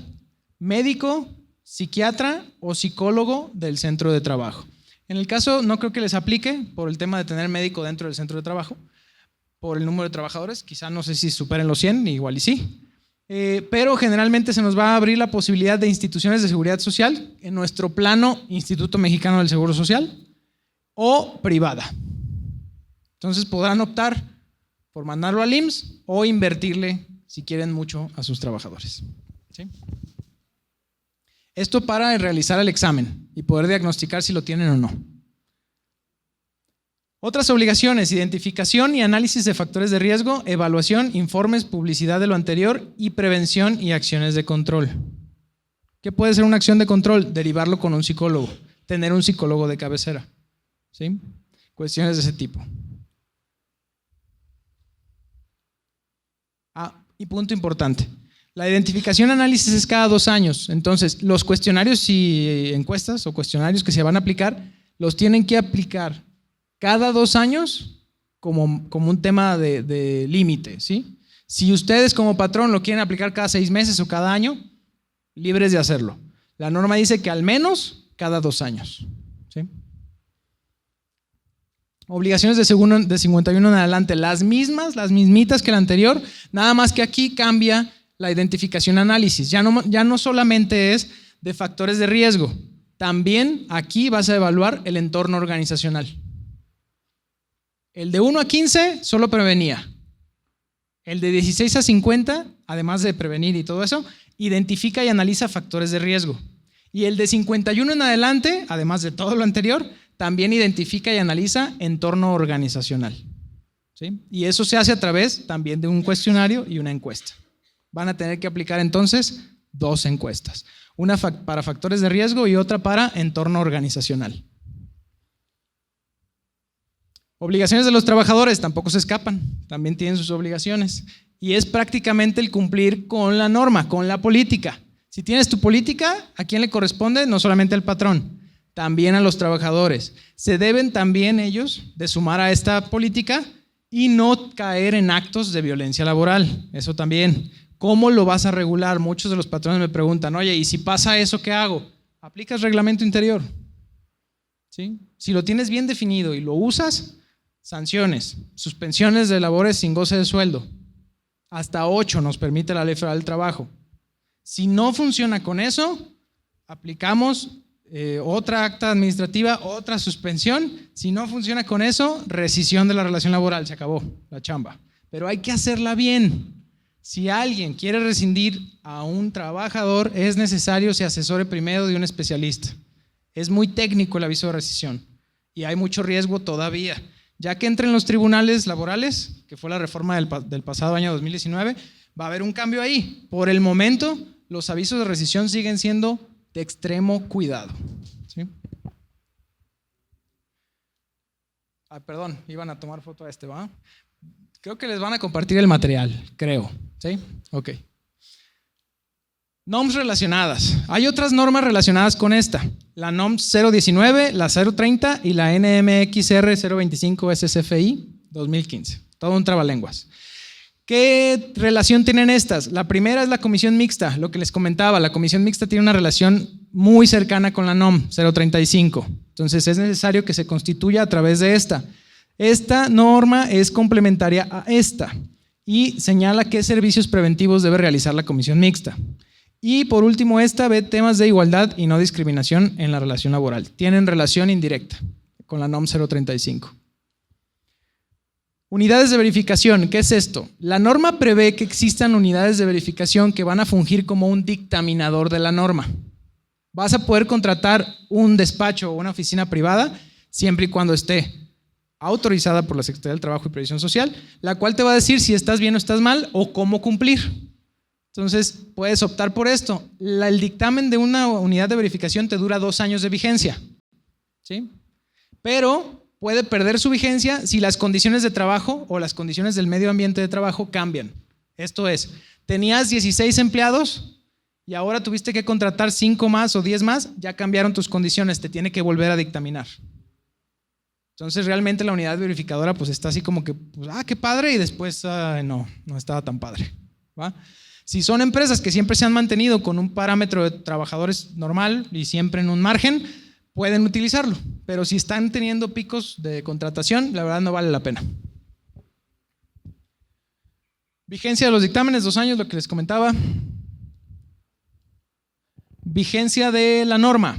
médico, psiquiatra o psicólogo del centro de trabajo. En el caso, no creo que les aplique por el tema de tener médico dentro del centro de trabajo, por el número de trabajadores, quizá no sé si superen los 100, igual y sí. Pero generalmente se nos va a abrir la posibilidad de instituciones de seguridad social en nuestro plano Instituto Mexicano del Seguro Social o privada. Entonces podrán optar por mandarlo al IMSS o invertirle, si quieren mucho, a sus trabajadores. ¿Sí? Esto para realizar el examen y poder diagnosticar si lo tienen o no. Otras obligaciones: identificación y análisis de factores de riesgo, evaluación, informes, publicidad de lo anterior y prevención y acciones de control. ¿Qué puede ser una acción de control? Derivarlo con un psicólogo, tener un psicólogo de cabecera. ¿Sí? Cuestiones de ese tipo. Y punto importante. La identificación y análisis es cada 2 años. Entonces, los cuestionarios y encuestas o cuestionarios que se van a aplicar, los tienen que aplicar cada 2 años como un tema de límite, ¿sí? Si ustedes como patrón lo quieren aplicar cada 6 meses o cada año, libres de hacerlo. La norma dice que al menos cada 2 años, ¿sí? Obligaciones de 51 en adelante, las mismitas que la anterior, nada más que aquí cambia la identificación análisis. Ya no solamente es de factores de riesgo, también aquí vas a evaluar el entorno organizacional. El de 1 a 15 solo prevenía. El de 16 a 50, además de prevenir y todo eso, identifica y analiza factores de riesgo. Y el de 51 en adelante, además de todo lo anterior, también identifica y analiza entorno organizacional. ¿Sí? Y eso se hace a través también de un cuestionario y una encuesta. Van a tener que aplicar entonces 2 encuestas. Una para factores de riesgo y otra para entorno organizacional. Obligaciones de los trabajadores tampoco se escapan, también tienen sus obligaciones. Y es prácticamente el cumplir con la norma, con la política. Si tienes tu política, ¿a quién le corresponde? No solamente al patrón, también a los trabajadores. Se deben también ellos de sumar a esta política y no caer en actos de violencia laboral. Eso también. ¿Cómo lo vas a regular? Muchos de los patrones me preguntan, oye, ¿y si pasa eso, qué hago? Aplicas reglamento interior. ¿Sí? Si lo tienes bien definido y lo usas, sanciones, suspensiones de labores sin goce de sueldo. Hasta 8 nos permite la Ley Federal del Trabajo. Si no funciona con eso, aplicamos otra acta administrativa, otra suspensión. Si no funciona con eso, rescisión de la relación laboral, se acabó la chamba. Pero hay que hacerla bien. Si alguien quiere rescindir a un trabajador, es necesario se asesore primero de un especialista. Es muy técnico el aviso de rescisión y hay mucho riesgo todavía. Ya que entre en los tribunales laborales, que fue la reforma del pasado año 2019, va a haber un cambio ahí. Por el momento, los avisos de rescisión siguen siendo de extremo cuidado. ¿Sí? Perdón, iban a tomar foto a ¿va? Creo que les van a compartir el material, creo. ¿Sí? Ok. NOMS relacionadas. Hay otras normas relacionadas con esta. La NOMS 019, la 030 y la NMXR 025 SCFI 2015. Todo un trabalenguas. ¿Qué relación tienen estas? La primera es la comisión mixta, lo que les comentaba. La comisión mixta tiene una relación muy cercana con la NOM 035. Entonces es necesario que se constituya a través de esta. Esta norma es complementaria a esta y señala qué servicios preventivos debe realizar la comisión mixta. Y por último, esta ve temas de igualdad y no discriminación en la relación laboral. Tienen relación indirecta con la NOM 035. Unidades de verificación, ¿qué es esto? La norma prevé que existan unidades de verificación que van a fungir como un dictaminador de la norma. Vas a poder contratar un despacho o una oficina privada siempre y cuando esté autorizada por la Secretaría del Trabajo y Previsión Social, la cual te va a decir si estás bien o estás mal o cómo cumplir. Entonces, puedes optar por esto. El dictamen de una unidad de verificación te dura 2 años de vigencia, ¿sí? Pero puede perder su vigencia si las condiciones de trabajo o las condiciones del medio ambiente de trabajo cambian. Esto es, tenías 16 empleados y ahora tuviste que contratar 5 más o 10 más, ya cambiaron tus condiciones, te tiene que volver a dictaminar. Entonces realmente la unidad verificadora pues está así como que, pues, qué padre, y después no estaba tan padre, ¿va? Si son empresas que siempre se han mantenido con un parámetro de trabajadores normal y siempre en un margen, pueden utilizarlo, pero si están teniendo picos de contratación, la verdad no vale la pena. Vigencia de los dictámenes, 2 años, lo que les comentaba. Vigencia de la norma.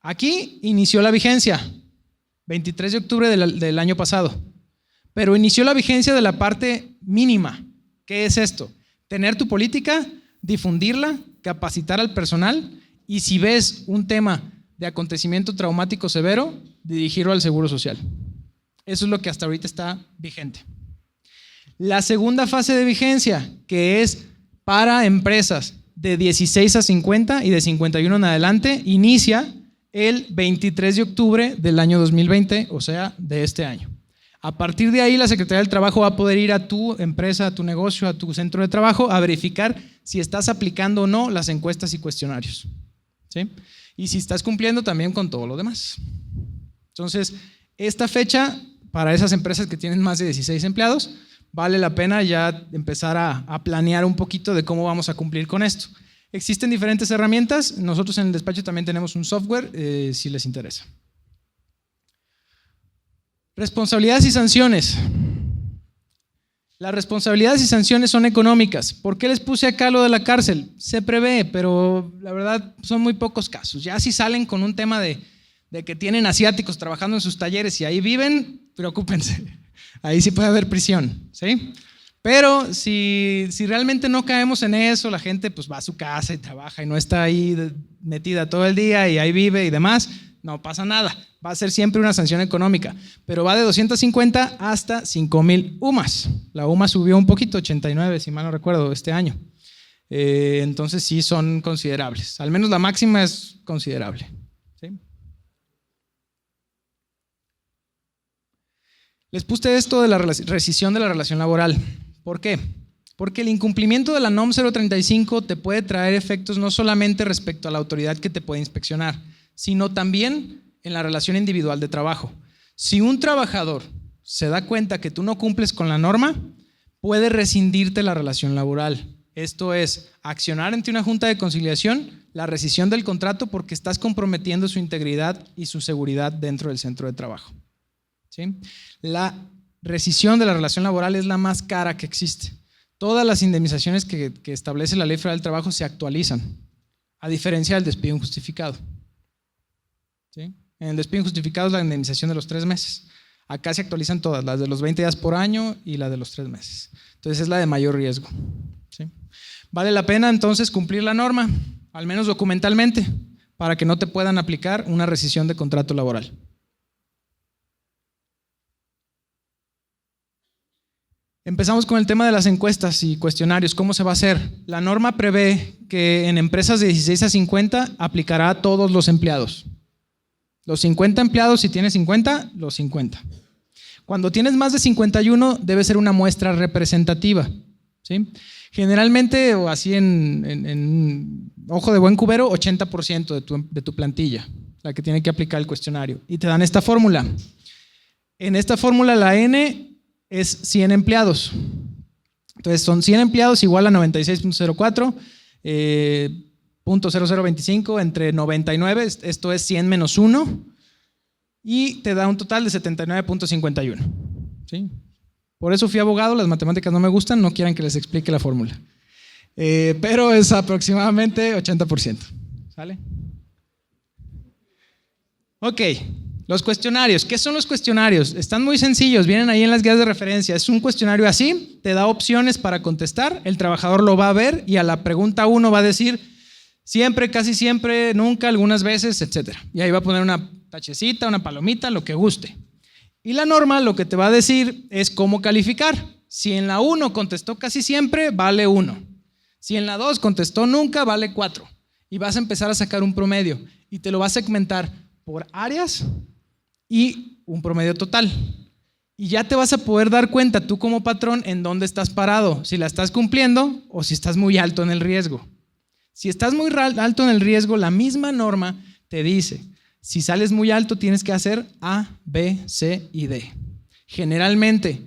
Aquí inició la vigencia, 23 de octubre del año pasado, pero inició la vigencia de la parte mínima. ¿Qué es esto? Tener tu política, difundirla, capacitar al personal, y si ves un tema de acontecimiento traumático severo, dirigirlo al Seguro Social. Eso es lo que hasta ahorita está vigente. La segunda fase de vigencia, que es para empresas de 16 a 50 y de 51 en adelante, inicia el 23 de octubre del año 2020, o sea, de este año. A partir de ahí, la Secretaría del Trabajo va a poder ir a tu empresa, a tu negocio, a tu centro de trabajo a verificar si estás aplicando o no las encuestas y cuestionarios, ¿sí? Y si estás cumpliendo también con todo lo demás. Entonces, esta fecha, para esas empresas que tienen más de 16 empleados, vale la pena ya empezar a planear un poquito de cómo vamos a cumplir con esto. Existen diferentes herramientas, nosotros en el despacho también tenemos un software, si les interesa. Responsabilidades y sanciones. Las responsabilidades y sanciones son económicas. ¿Por qué les puse acá lo de la cárcel? Se prevé, pero la verdad son muy pocos casos. Ya si salen con un tema de que tienen asiáticos trabajando en sus talleres y ahí viven, preocúpense. Ahí sí puede haber prisión, ¿sí? Pero si realmente no caemos en eso, la gente pues va a su casa y trabaja y no está ahí metida todo el día y ahí vive y demás, no pasa nada. Va a ser siempre una sanción económica, pero va de 250 hasta 5,000 UMAS. La UMA subió un poquito, 89, si mal no recuerdo, este año. Entonces sí son considerables. Al menos la máxima es considerable, ¿sí? Les puse esto de la rescisión de la relación laboral. ¿Por qué? Porque el incumplimiento de la NOM 035 te puede traer efectos no solamente respecto a la autoridad que te puede inspeccionar, sino también en la relación individual de trabajo. Si un trabajador se da cuenta que tú no cumples con la norma, puede rescindirte la relación laboral. Esto es, accionar ante una junta de conciliación la rescisión del contrato porque estás comprometiendo su integridad y su seguridad dentro del centro de trabajo, ¿sí? La rescisión de la relación laboral es la más cara que existe. Todas las indemnizaciones que establece la Ley Federal del Trabajo se actualizan, a diferencia del despido injustificado, ¿sí? En el despido injustificado es la indemnización de los 3 meses. Acá se actualizan todas, las de los 20 días por año y la de los 3 meses. Entonces es la de mayor riesgo, ¿sí? Vale la pena entonces cumplir la norma, al menos documentalmente, para que no te puedan aplicar una rescisión de contrato laboral. Empezamos con el tema de las encuestas y cuestionarios. ¿Cómo se va a hacer? La norma prevé que en empresas de 16 a 50 aplicará a todos los empleados. Los 50 empleados, si tienes 50, los 50. Cuando tienes más de 51, debe ser una muestra representativa, ¿sí? Generalmente, o así en ojo de buen cubero, 80% de tu plantilla, la que tiene que aplicar el cuestionario. Y te dan esta fórmula. En esta fórmula la N es 100 empleados. Entonces son 100 empleados igual a 96.04, .0025 entre 99, esto es 100 menos 1, y te da un total de 79.51, ¿sí? Por eso fui abogado, las matemáticas no me gustan, no quieran que les explique la fórmula. Pero es aproximadamente 80%, ¿sale? Ok. Los cuestionarios. ¿Qué son los cuestionarios? Están muy sencillos, vienen ahí en las guías de referencia. Es un cuestionario así, te da opciones para contestar, el trabajador lo va a ver y a la pregunta 1 va a decir siempre, casi siempre, nunca, algunas veces, etc. Y ahí va a poner una tachecita, una palomita, lo que guste. Y la norma lo que te va a decir es cómo calificar. Si en la 1 contestó casi siempre, vale 1. Si en la 2 contestó nunca, vale 4. Y vas a empezar a sacar un promedio y te lo vas a segmentar por áreas y un promedio total. Y ya te vas a poder dar cuenta tú como patrón en dónde estás parado, si la estás cumpliendo o si estás muy alto en el riesgo. Si estás muy alto en el riesgo, la misma norma te dice, Si sales muy alto, tienes que hacer A, B, C y D. Generalmente,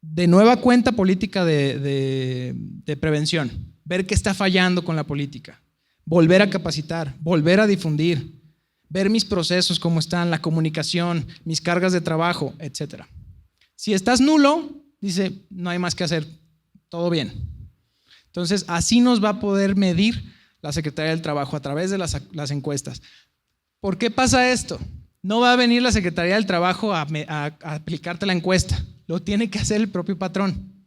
de nueva cuenta, política de prevención. Ver qué está fallando con la política. Volver a capacitar, volver a difundir. Ver mis procesos, cómo están, la comunicación, mis cargas de trabajo, etc. Si estás nulo, dice, no hay más que hacer, todo bien. Entonces, así nos va a poder medir la Secretaría del Trabajo a través de las encuestas. ¿Por qué pasa esto? No va a venir la Secretaría del Trabajo a aplicarte la encuesta, lo tiene que hacer el propio patrón,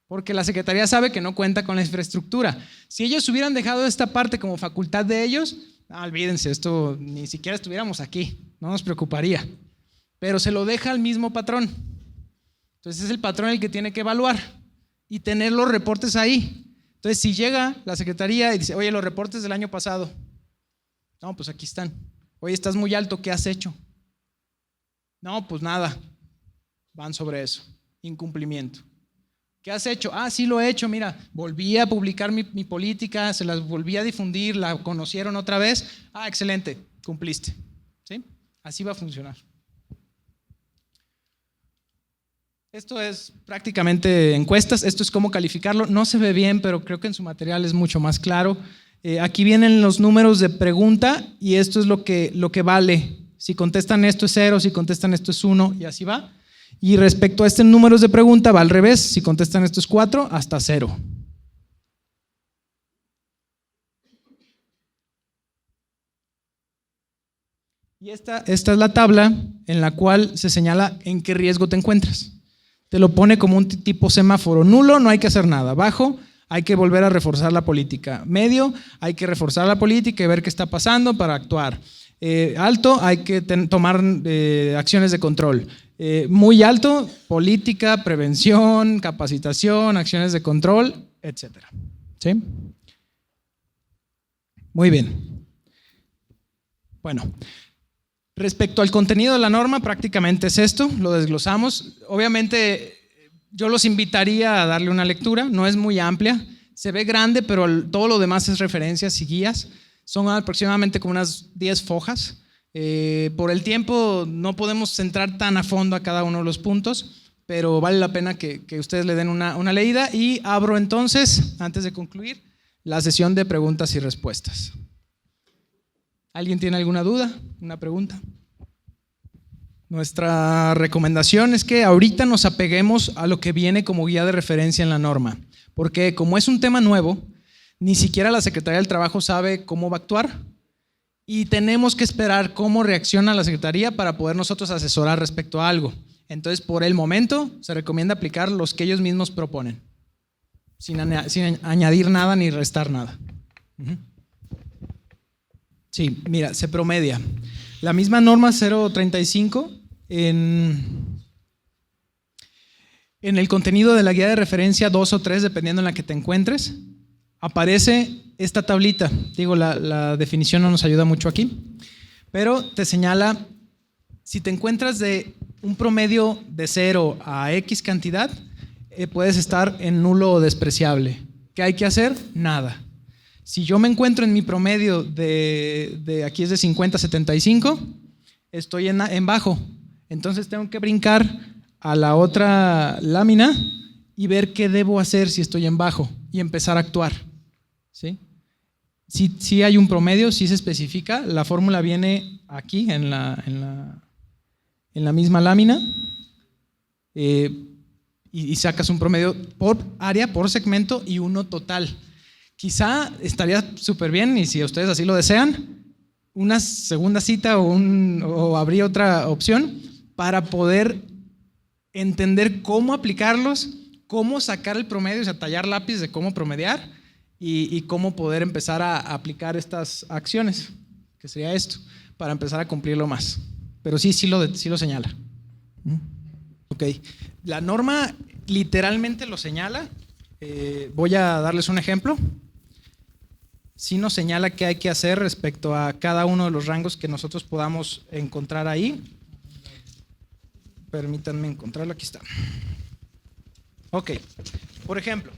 porque la Secretaría sabe que no cuenta con la infraestructura. Si ellos hubieran dejado esta parte como facultad de ellos, olvídense, esto ni siquiera estuviéramos aquí, no nos preocuparía, pero se lo deja al mismo patrón. Entonces es el patrón el que tiene que evaluar y tener los reportes ahí. Entonces si llega la Secretaría y dice, oye, los reportes del año pasado, no, pues aquí están. Oye, estás muy alto, ¿qué has hecho? No, pues nada, van sobre eso, incumplimiento. ¿Qué has hecho? Ah, sí lo he hecho, mira, volví a publicar mi política, se las volví a difundir, la conocieron otra vez. Ah, excelente, cumpliste. ¿Sí? Así va a funcionar. Esto es prácticamente encuestas, esto es cómo calificarlo. No se ve bien, pero creo que en su material es mucho más claro. Aquí vienen los números de pregunta y esto es lo que vale. Si contestan esto es 0, si contestan esto es 1 y así va. Y respecto a este números de pregunta va al revés, si contestan esto es 4 hasta 0. Y esta es la tabla en la cual se señala en qué riesgo te encuentras. Te lo pone como un tipo semáforo. Nulo, no hay que hacer nada. Bajo, hay que volver a reforzar la política. Medio, hay que reforzar la política y ver qué está pasando para actuar. Alto, hay que tomar acciones de control. Muy alto, política, prevención, capacitación, acciones de control, etc. ¿Sí? Muy bien. Bueno, respecto al contenido de la norma, prácticamente es esto, lo desglosamos. Obviamente, yo los invitaría a darle una lectura, no es muy amplia, se ve grande, pero todo lo demás es referencias y guías. Son aproximadamente como unas 10 hojas. Por el tiempo no podemos entrar tan a fondo a cada uno de los puntos, pero vale la pena que ustedes le den una leída y abro entonces, antes de concluir, la sesión de preguntas y respuestas. ¿Alguien tiene alguna duda? ¿Una pregunta? Nuestra recomendación es que ahorita nos apeguemos a lo que viene como guía de referencia en la norma, porque como es un tema nuevo, ni siquiera la Secretaría del Trabajo sabe cómo va a actuar y tenemos que esperar cómo reacciona la Secretaría para poder nosotros asesorar respecto a algo. Entonces, por el momento, se recomienda aplicar los que ellos mismos proponen, sin añadir nada ni restar nada. Sí, mira, se promedia. La misma norma 035 en el contenido de la guía de referencia 2 o 3, dependiendo en la que te encuentres, aparece esta tablita. Digo, la definición no nos ayuda mucho aquí, pero te señala, si te encuentras de un promedio de 0 a X cantidad, puedes estar en nulo o despreciable. ¿Qué hay que hacer? Nada. Si yo me encuentro en mi promedio de aquí es de 50 a 75, estoy en bajo. Entonces tengo que brincar a la otra lámina y ver qué debo hacer si estoy en bajo y empezar a actuar. ¿Sí? Si hay un promedio, si se especifica, la fórmula viene aquí en la misma lámina y sacas un promedio por área, por segmento y uno total. Quizá estaría súper bien, y si ustedes así lo desean, una segunda cita o habría otra opción para poder entender cómo aplicarlos, cómo sacar el promedio, o sea, tallar lápiz de cómo promediar y cómo poder empezar a aplicar estas acciones, que sería esto, para empezar a cumplirlo más. Pero sí lo señala. Ok, la norma literalmente lo señala. Voy a darles un ejemplo. Sí nos señala qué hay que hacer respecto a cada uno de los rangos que nosotros podamos encontrar ahí. Permítanme encontrarlo, aquí está. Ok, por ejemplo,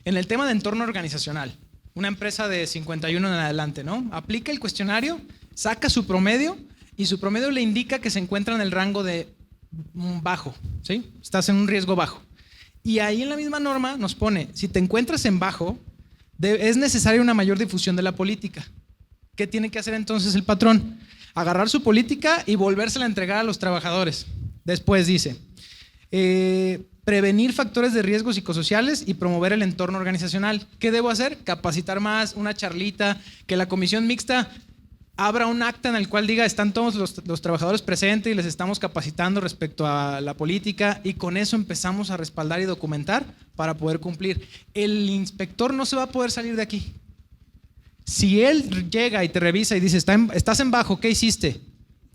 en el tema de entorno organizacional, una empresa de 51 en adelante, ¿no? Aplica el cuestionario, saca su promedio y su promedio le indica que se encuentra en el rango de bajo, ¿sí? Estás en un riesgo bajo. Y ahí en la misma norma nos pone, si te encuentras en bajo, es necesaria una mayor difusión de la política. ¿Qué tiene que hacer entonces el patrón? Agarrar su política y volvérsela a entregar a los trabajadores. Después dice, prevenir factores de riesgo psicosociales y promover el entorno organizacional. ¿Qué debo hacer? Capacitar más, una charlita, que la comisión mixta abra un acta en el cual diga están todos los trabajadores presentes y les estamos capacitando respecto a la política, y con eso empezamos a respaldar y documentar para poder cumplir. El inspector no se va a poder salir de aquí. Si él llega y te revisa y dice estás en bajo, ¿qué hiciste?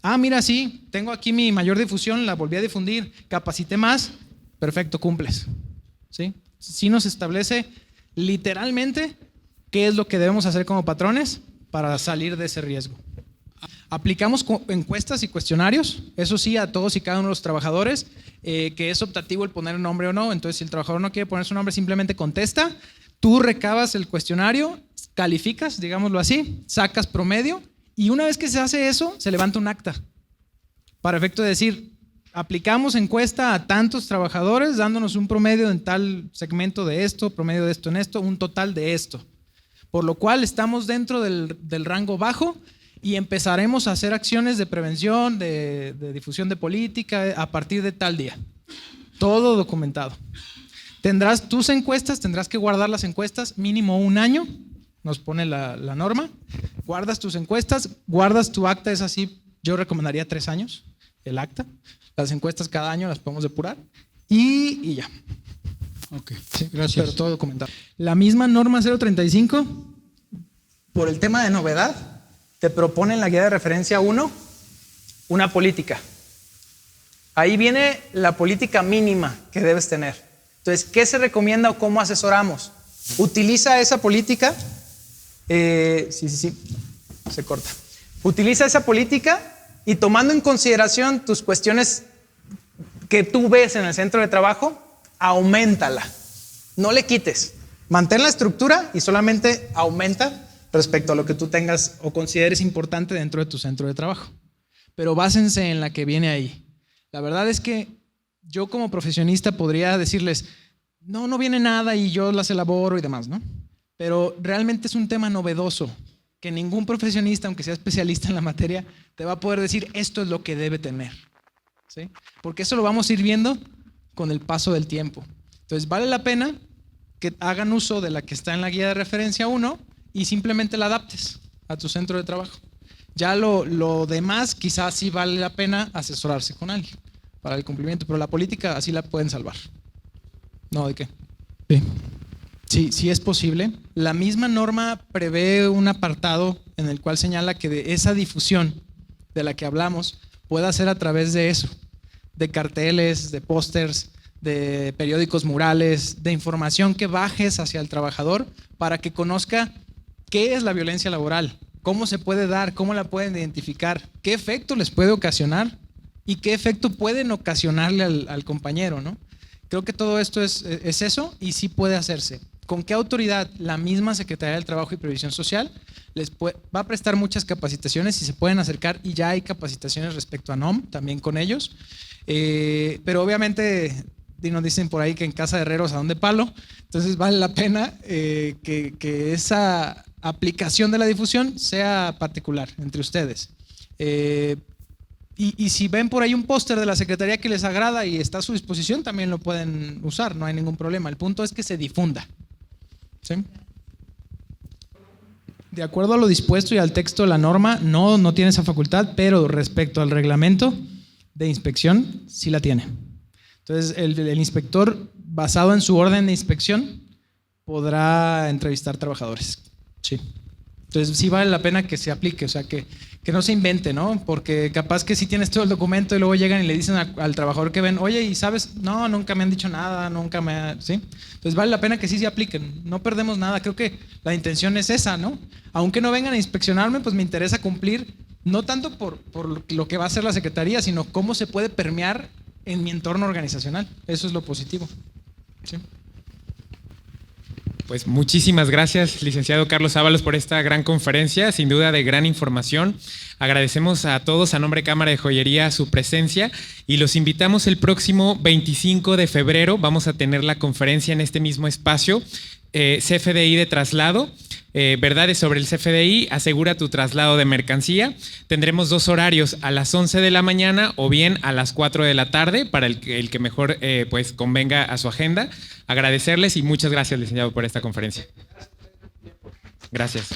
Ah, mira, sí, tengo aquí mi mayor difusión, la volví a difundir, capacité más, perfecto, cumples. ¿Sí? Sí nos establece literalmente qué es lo que debemos hacer como patrones para salir de ese riesgo. Aplicamos encuestas y cuestionarios, eso sí, a todos y cada uno de los trabajadores, que es optativo el poner un nombre o no. Entonces, si el trabajador no quiere poner su nombre, simplemente contesta, tú recabas el cuestionario, calificas, digámoslo así, sacas promedio, y una vez que se hace eso, se levanta un acta para efecto de decir, aplicamos encuesta a tantos trabajadores dándonos un promedio en tal segmento de esto, promedio de esto en esto, un total de esto. Por lo cual estamos dentro del rango bajo y empezaremos a hacer acciones de prevención, de difusión de política a partir de tal día. Todo documentado. Tendrás tus encuestas, tendrás que guardar las encuestas mínimo 1 año, nos pone la norma. Guardas tus encuestas, guardas tu acta, es así, yo recomendaría 3 años el acta. Las encuestas cada año las podemos depurar y ya.
Ok, sí, gracias.
Pero todo documentado. La misma norma 035, por el tema de novedad, te propone en la guía de referencia 1 una política. Ahí viene la política mínima que debes tener. Entonces, ¿qué se recomienda o cómo asesoramos? Utiliza esa política. Sí, se corta. Utiliza esa política y tomando en consideración tus cuestiones que tú ves en el centro de trabajo, auméntala, no le quites, mantén la estructura y solamente aumenta respecto a lo que tú tengas o consideres importante dentro de tu centro de trabajo. Pero básense en la que viene ahí. La verdad es que yo como profesionista podría decirles, no viene nada y yo las elaboro y demás, ¿no? Pero realmente es un tema novedoso que ningún profesionista, aunque sea especialista en la materia, te va a poder decir esto es lo que debe tener, ¿sí? Porque eso lo vamos a ir viendo con el paso del tiempo. Entonces vale la pena que hagan uso de la que está en la guía de referencia 1 y simplemente la adaptes a tu centro de trabajo. Ya lo demás quizás sí vale la pena asesorarse con alguien para el cumplimiento, pero la política así la pueden salvar. No, ¿de qué? Sí es posible. La misma norma prevé un apartado en el cual señala que de esa difusión de la que hablamos pueda ser a través de eso, de carteles, de pósters, de periódicos murales, de información que bajes hacia el trabajador para que conozca qué es la violencia laboral, cómo se puede dar, cómo la pueden identificar, qué efecto les puede ocasionar y qué efecto pueden ocasionarle al compañero, ¿no? Creo que todo esto es eso y sí puede hacerse. ¿Con qué autoridad? La misma Secretaría del Trabajo y Previsión Social va a prestar muchas capacitaciones y se pueden acercar, y ya hay capacitaciones respecto a NOM también con ellos. Pero obviamente nos dicen por ahí que en casa de herreros a dónde palo, entonces vale la pena que esa aplicación de la difusión sea particular entre ustedes. Y si ven por ahí un póster de la Secretaría que les agrada y está a su disposición, también lo pueden usar, no hay ningún problema. El punto es que se difunda. ¿Sí? De acuerdo a lo dispuesto y al texto de la norma, no tiene esa facultad, pero respecto al reglamento de inspección, sí la tiene. Entonces, el inspector, basado en su orden de inspección, podrá entrevistar trabajadores. Sí. Entonces, sí vale la pena que se aplique, o sea, que no se invente, ¿no? Porque capaz que sí tienes todo el documento y luego llegan y le dicen al trabajador que ven, oye, ¿y sabes? No, nunca me han dicho nada, ¿sí? Entonces, vale la pena que sí se apliquen, no perdemos nada. Creo que la intención es esa, ¿no? Aunque no vengan a inspeccionarme, pues me interesa cumplir, no tanto por lo que va a hacer la Secretaría, sino cómo se puede permear en mi entorno organizacional. Eso es lo positivo. ¿Sí?
Pues muchísimas gracias, licenciado Carlos Ábalos, por esta gran conferencia, sin duda de gran información. Agradecemos a todos, a nombre de Cámara de Joyería, su presencia y los invitamos el próximo 25 de febrero. Vamos a tener la conferencia en este mismo espacio, CFDI de traslado. Verdades sobre el CFDI, asegura tu traslado de mercancía. Tendremos 2 horarios, a las 11 de la mañana o bien a las 4 de la tarde, para el que mejor pues convenga a su agenda. Agradecerles y muchas gracias, licenciado, por esta conferencia. Gracias.